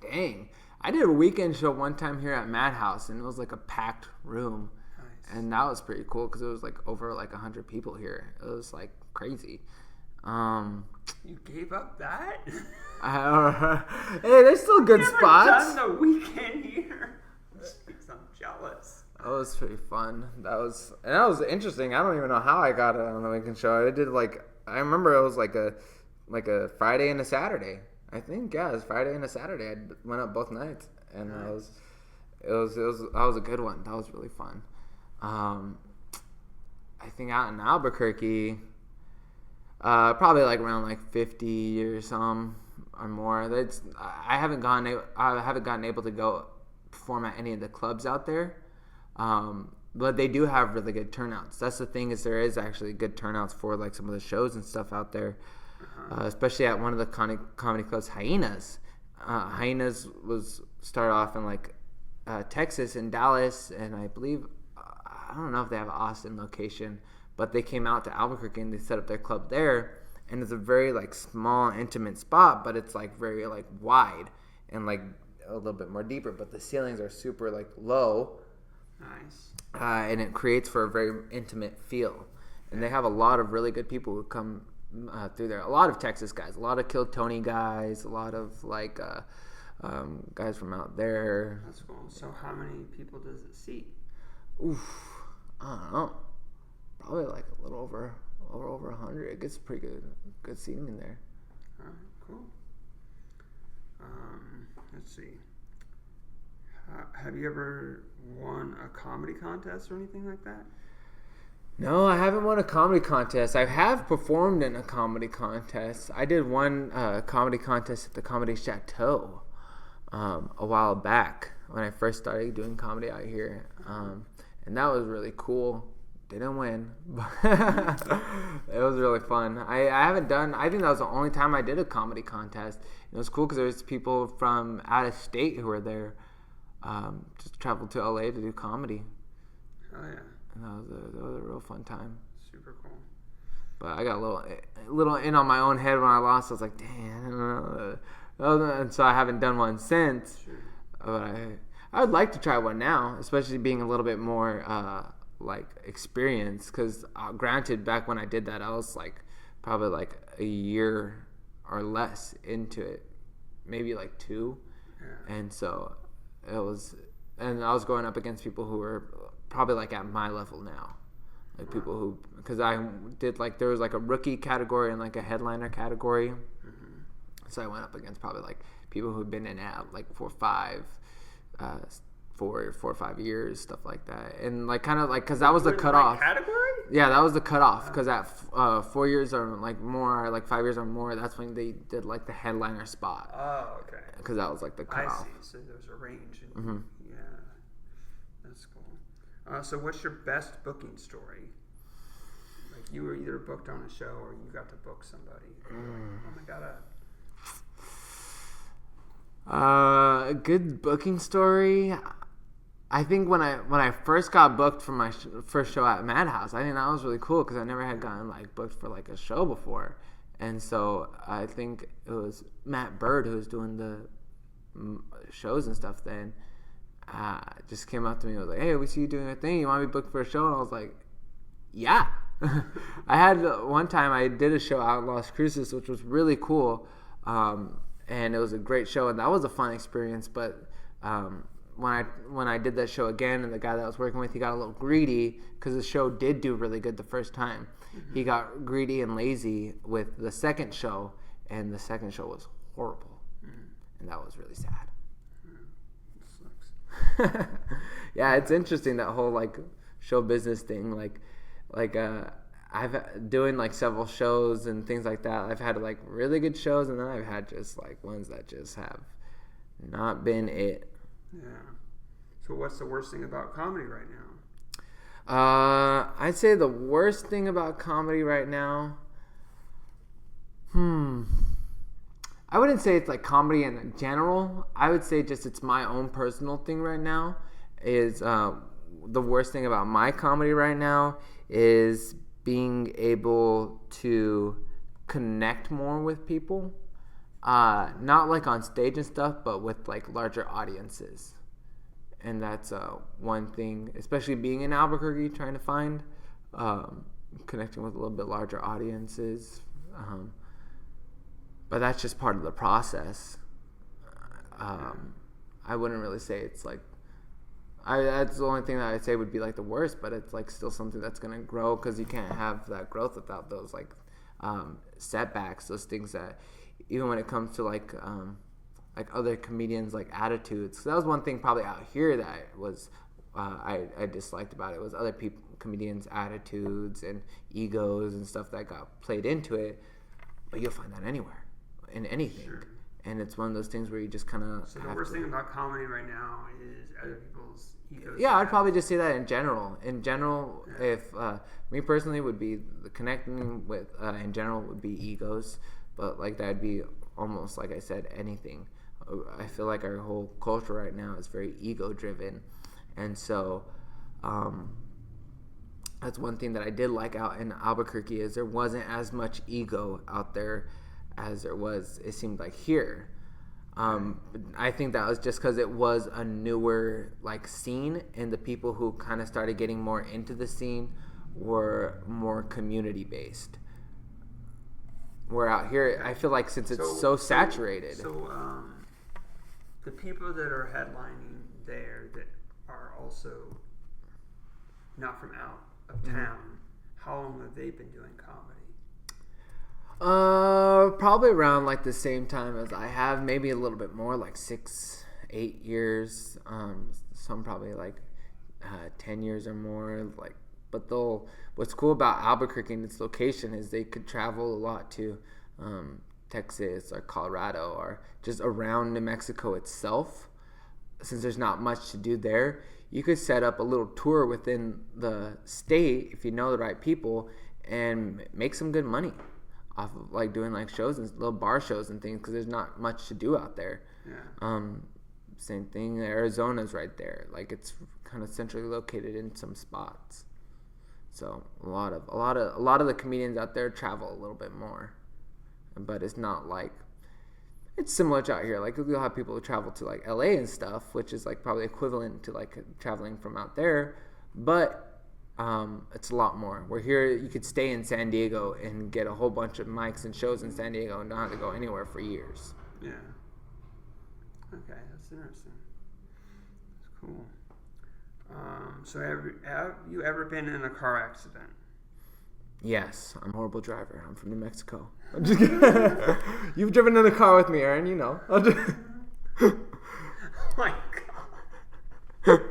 Dang. I did a weekend show one time here at Madhouse, and it was like a packed room. Nice. And that was pretty cool because it was like over like 100 people here. It was like crazy. You gave up that? Hey, there's still good spots. I've never done the weekend here. I'm jealous. That was pretty fun. That was interesting. I don't even know how I got it on the weekend show. I did I remember it was like a Friday and a Saturday. I think it was Friday and a Saturday. I went up both nights, and nice. That was a good one. That was really fun. I think out in Albuquerque, probably like around like 50 or some or more. I haven't gotten able to go perform at any of the clubs out there. But they do have really good turnouts. That's the thing, is there is actually good turnouts for like some of the shows and stuff out there. especially at one of the comedy clubs, Hyenas. Hyenas was started off in like Texas and Dallas, and I believe I don't know if they have an Austin location, but they came out to Albuquerque and they set up their club there, and it's a very like small, intimate spot, but it's like very like wide and like a little bit more deeper, but the ceilings are super like low. Nice. And it creates for a very intimate feel, and they have a lot of really good people who come through there. A lot of Texas guys, a lot of Kill Tony guys, a lot of like guys from out there. That's cool. So how many people does it seat? Oof, I don't know. Probably like a little over 100. It gets pretty good seating in there. All right, cool. Let's see. Have you ever won a comedy contest or anything like that? No, I haven't won a comedy contest. I have performed in a comedy contest. I did one comedy contest at the Comedy Chateau a while back when I first started doing comedy out here. And that was really cool. Didn't win, but it was really fun. I think that was the only time I did a comedy contest. It was cool because there was people from out of state who were there. Just traveled to LA to do comedy. Oh yeah. And that was a real fun time. Super cool. But I got a little in on my own head when I lost. I was like, damn. And so I haven't done one since. Sure. But I would like to try one now, especially being a little bit more like experienced. Because granted, back when I did that, I was like probably like a year or less into it, maybe like 2. Yeah. And so it was, and I was going up against people who were probably like at my level now, like people who, because I did like, there was like a rookie category and like a headliner category. Mm-hmm. So I went up against probably like people who'd been in it like 4 or 5 years, stuff like that. And like kind of like, because that was the cutoff. Category? Yeah, that was the cutoff. Because at 4 years or like more, like 5 years or more, that's when they did like the headliner spot. Oh, okay. Because that was like the cutoff. I see. So there's a range. Mm-hmm. Yeah, that's cool. So what's your best booking story? Like you were either booked on a show or you got to book somebody. Like, oh my god. A good booking story. I think when I first got booked for my first show at Madhouse, I think that was really cool because I never had gotten like booked for like a show before, and so I think it was Matt Bird who was doing the shows and stuff then. Just came up to me and was like, "Hey, we see you doing a thing. You want to be booked for a show?" And I was like, "Yeah." I had one time I did a show out in Las Cruces, which was really cool. And it was a great show, and that was a fun experience. But when I did that show again, and the guy that I was working with, he got a little greedy because the show did do really good the first time. Mm-hmm. He got greedy and lazy with the second show, and the second show was horrible, and that was really sad. Sucks. Yeah, it's interesting, that whole like show business thing. Like I've doing like several shows and things like that. I've had like really good shows, and then I've had just like ones that just have not been it. Yeah. So what's the worst thing about comedy right now? I'd say the worst thing about comedy right now. I wouldn't say it's like comedy in general. I would say just it's my own personal thing right now. Is the worst thing about my comedy right now is being able to connect more with people, not like on stage and stuff, but with like larger audiences. And that's one thing, especially being in Albuquerque, trying to find connecting with a little bit larger audiences. But that's just part of the process. I wouldn't really say it's like, that's the only thing that I'd say would be like the worst, but it's like still something that's going to grow, because you can't have that growth without those like setbacks, those things that even when it comes to like other comedians, like attitudes. So that was one thing probably out here that was I disliked about it, was other comedians' attitudes and egos and stuff that got played into it. But you'll find that anywhere, in anything. Sure. and it's one of those things where you just kind of. So the worst thing about comedy right now is other people's egos. Yeah, I'd probably just say that in general. In general, if me personally would be connecting with in general would be egos, but like that'd be almost like I said anything. I feel like our whole culture right now is very ego driven, and so that's one thing that I did like out in Albuquerque is there wasn't as much ego out there as there was. It seemed like here. I think that was just because it was a newer like scene, and the people who kind of started getting more into the scene were more community based. Where out here, I feel like since it's so saturated. The people that are headlining there that are also not from out of town, how long have they been doing comedy? Probably around like the same time as I have, maybe a little bit more, like 6-8 years. Some probably like 10 years or more. Like, but what's cool about Albuquerque and its location is they could travel a lot to Texas or Colorado or just around New Mexico itself. Since there's not much to do there, you could set up a little tour within the state if you know the right people and make some good money off of like doing like shows and little bar shows and things because there's not much to do out there. Yeah. Same thing. Arizona's right there. Like it's kind of centrally located in some spots. So a lot of the comedians out there travel a little bit more, but it's not like it's similar to out here. Like you'll have people who travel to like LA and stuff, which is like probably equivalent to like traveling from out there, but it's a lot more. Where here you could stay in San Diego and get a whole bunch of mics and shows in San Diego and don't have to go anywhere for years. Yeah. Okay, that's interesting. That's cool. So have you ever been in a car accident? Yes, I'm a horrible driver. I'm from New Mexico. I'm just kidding. You've driven in a car with me, Aaron. You know. Oh my God.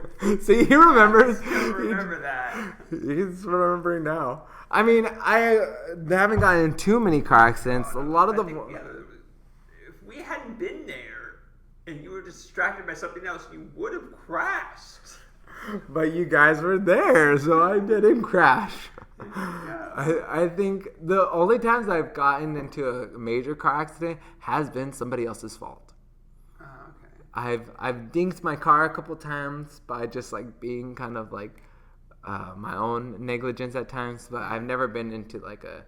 See, he remembers. I remember that. He's remembering now. I mean, I haven't gotten in too many car accidents. A lot of them. If we hadn't been there and you were distracted by something else, you would have crashed. But you guys were there, so I didn't crash. Yeah. I think the only times I've gotten into a major car accident has been somebody else's fault. Okay. I've dinked my car a couple times by just like being kind of like my own negligence at times, but I've never been into like a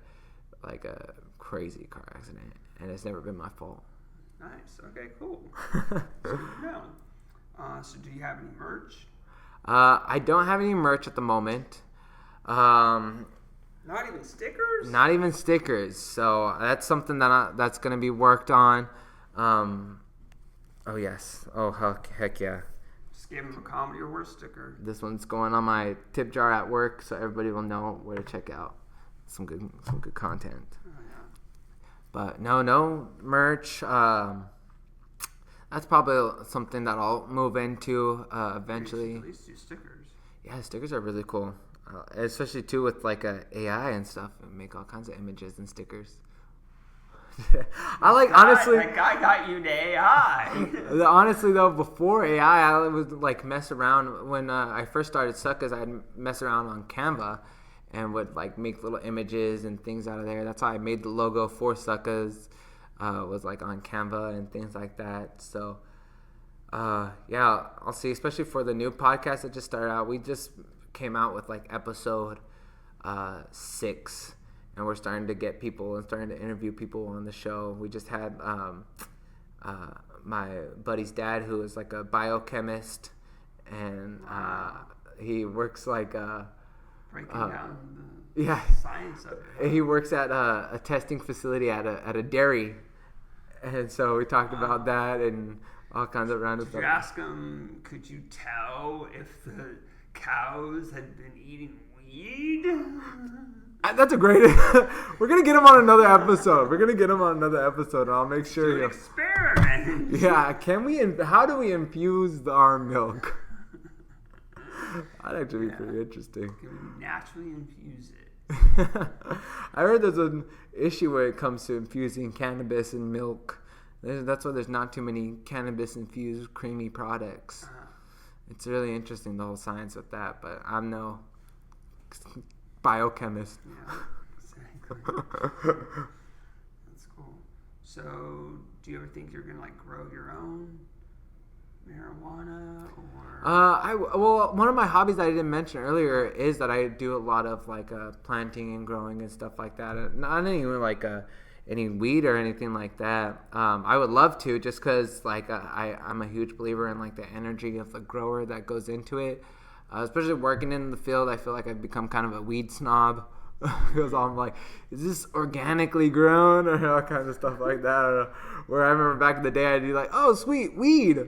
crazy car accident, and it's never been my fault. Nice. Okay. Cool. So do you have any merch? I don't have any merch at the moment. Not even stickers? Not even stickers. So that's something that's going to be worked on. Oh, yes. Oh, heck yeah. Just give them a Comedy or Worse sticker. This one's going on my tip jar at work, so everybody will know where to check out some good content. Oh, yeah. But no merch. That's probably something that I'll move into eventually. At least do stickers. Yeah, stickers are really cool. Especially, too, with, like, AI and stuff. And make all kinds of images and stickers. Honestly... That guy got you to AI. Honestly, though, before AI, I would, like, mess around. When I first started Suckas, I'd mess around on Canva and would, like, make little images and things out of there. That's how I made the logo for Suckas. Was like on Canva and things like that. So yeah, I'll see, especially for the new podcast that just started out. We just came out with like episode 6, and we're starting to get people and starting to interview people on the show. We just had my buddy's dad, who is like a biochemist, and he works like breaking down the science of it. He works at a testing facility at a dairy. And so we talked about that and all kinds of random stuff. Did you ask him, could you tell if the cows had been eating weed? That's a great... We're going to get him on another episode. And I'll make sure... Do an experiment. Yeah, how do we infuse our milk? That'd actually be pretty interesting. Can we naturally infuse it? I heard there's an issue when it comes to infusing cannabis in milk, That's why there's not too many cannabis-infused creamy products. It's really interesting, the whole science with that, but I'm no biochemist. Yeah, exactly. That's cool. So, do you ever think you're gonna like grow your own marijuana or? Well, one of my hobbies that I didn't mention earlier is that I do a lot of like planting and growing and stuff like that. Not even like any weed or anything like that. I would love to, just because like I'm a huge believer in like the energy of the grower that goes into it. Especially working in the field, I feel like I've become kind of a weed snob. Because I'm like, is this organically grown or all kinds of stuff like that? Where I remember back in the day, I'd be like, oh, sweet, weed.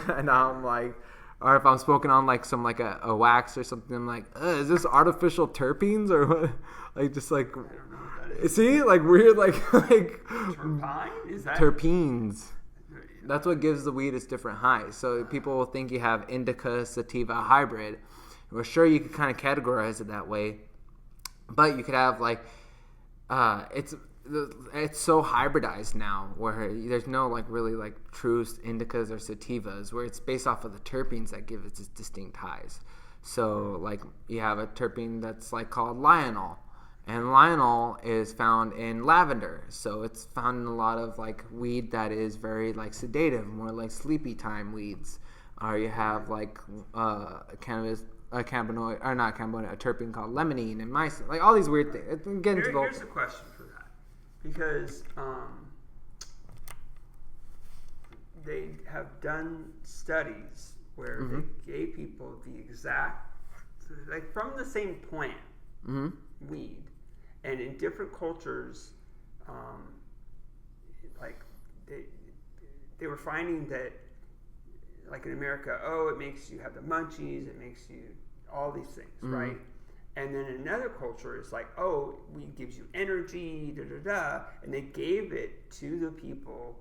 And now I'm like, or if I'm smoking on like some like a wax or something, I'm like, is this artificial terpenes or what? Like just like, I don't know what that is. see, like weird, like Terpine? Is that terpenes. That's what gives the weed its different highs. So people will think you have indica sativa hybrid. Well, sure, you could kind of categorize it that way. But you could have like, it's so hybridized now where there's no like really like true indicas or sativas, where it's based off of the terpenes that give it its distinct highs. So like you have a terpene that's like called lionol, and lionol is found in lavender. So it's found in a lot of like weed that is very like sedative, more like sleepy time weeds. Or you have like cannabis. A cannabinoid, or not cannabinoid, a terpene called limonene and mycin, like all these weird things. Here's a question for that, because they have done studies where they gave people the exact, like from the same plant, weed, and in different cultures, like they were finding that. Like in America, it makes you have the munchies, it makes you all these things, right? And then in another culture, it's like, weed gives you energy, and they gave it to the people,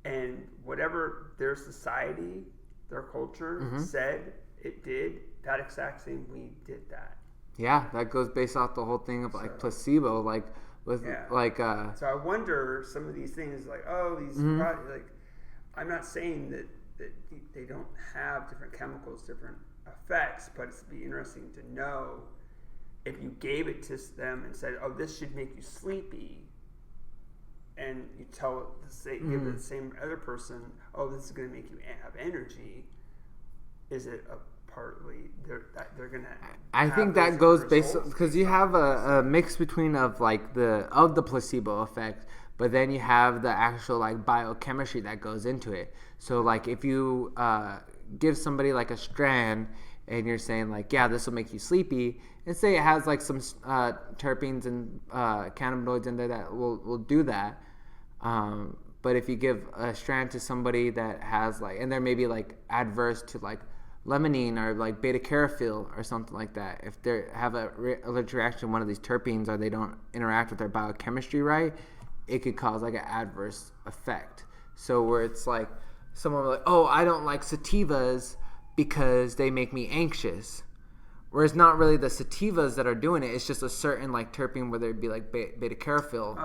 and whatever their society, their culture said it did, that exact same weed did that. Yeah, that goes based off the whole thing of like placebo, like with like. So I wonder some of these things, like these like, I'm not saying that they don't have different chemicals, different effects, but it'd be interesting to know if you gave it to them and said, this should make you sleepy, and you tell give it the same other person, this is going to make you have energy, is it a partly they're going to I think that goes based, because you have a mix between of like the placebo effect, but then you have the actual like biochemistry that goes into it. So like if you give somebody like a strand and you're saying like, this will make you sleepy, and say it has like some terpenes and cannabinoids in there that will do that. But if you give a strand to somebody that has like, and they're maybe like adverse to like limonene or like beta carophil or something like that, if they have a allergic reaction to one of these terpenes, or they don't interact with their biochemistry right, it could cause like an adverse effect. So where it's like someone like, I don't like sativas because they make me anxious. Whereas not really the sativas that are doing it, it's just a certain like terpene, whether it be like beta carophil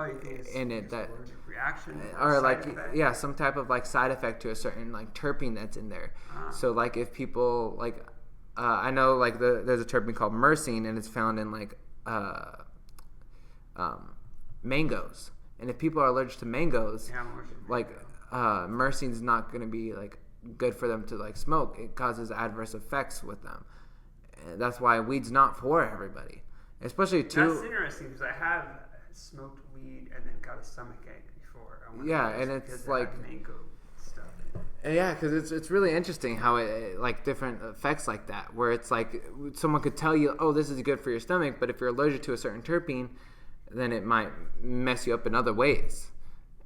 in it, that reaction or like effect. Some type of like side effect to a certain like terpene that's in there. So like if people like I know like there's a terpene called myrcene, and it's found in like mangoes. And if people are allergic to mangoes, like myrcene is not going to be like good for them to like smoke. It causes adverse effects with them. And that's why weed's not for everybody, especially too. That's interesting, because I have smoked weed and then got a stomachache before. And it's like mango stuff. Yeah, because it's really interesting how it like different effects like that, where it's like someone could tell you, this is good for your stomach, but if you're allergic to a certain terpene, then it might mess you up in other ways.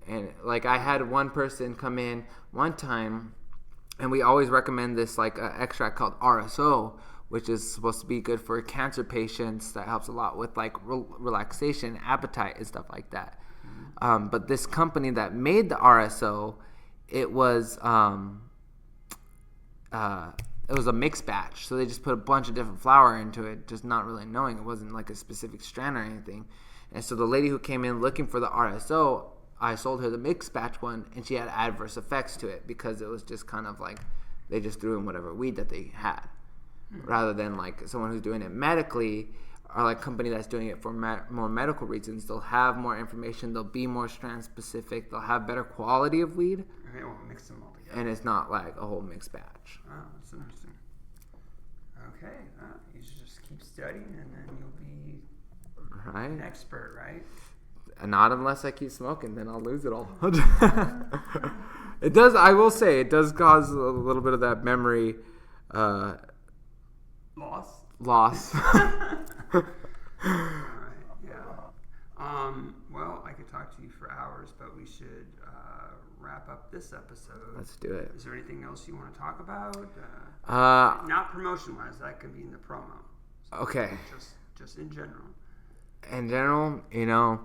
And like I had one person come in one time, and we always recommend this like extract called RSO, which is supposed to be good for cancer patients. That helps a lot with like relaxation, appetite, and stuff like that. But this company that made the RSO, it was a mixed batch. So they just put a bunch of different flour into it, just not really knowing. It wasn't like a specific strand or anything. And so the lady who came in looking for the RSO, I sold her the mixed batch one, and she had adverse effects to it because it was just kind of like they just threw in whatever weed that they had, rather than like someone who's doing it medically or like company that's doing it for more medical reasons. They'll have more information. They'll be more strand specific. They'll have better quality of weed. And they won't mix them all together. And it's not like a whole mixed batch. Oh, that's interesting. Okay, you should just keep studying, and then you'll be an expert, right? Not unless I keep smoking, then I'll lose it all. It does. I will say it does cause a little bit of that memory loss. All right. Yeah. Well, I could talk to you for hours, but we should wrap up this episode. Let's do it. Is there anything else you want to talk about? Not promotion-wise. That can be in the promo. So okay. Just in general. In general, you know,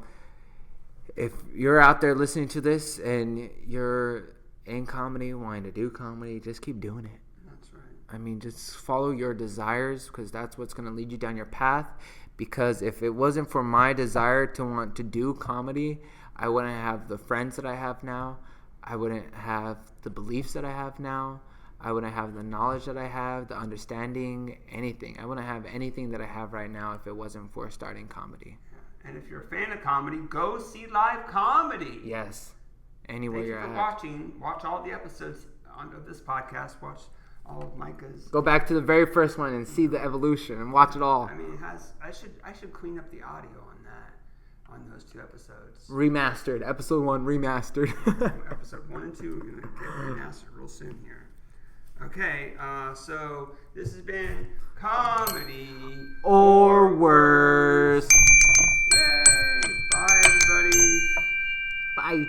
if you're out there listening to this and you're in comedy, wanting to do comedy, just keep doing it. That's right. I mean, just follow your desires, because that's what's going to lead you down your path. Because if it wasn't for my desire to want to do comedy, I wouldn't have the friends that I have now. I wouldn't have the beliefs that I have now. I wouldn't have the knowledge that I have, the understanding, anything. I wouldn't have anything that I have right now if it wasn't for starting comedy. And if you're a fan of comedy, go see live comedy. Yes. Anywhere you're at. Thank you for watching. Watch all the episodes of this podcast. Watch all of Micah's. Go back to the very first one and see the evolution and watch it all. I mean, it has. I should clean up the audio on that, on those 2 episodes. Remastered. Episode 1 remastered. Episode 1 and 2 are gonna get remastered real soon here. Okay, so this has been Comedy or Worse. Yay! Bye, everybody. Bye.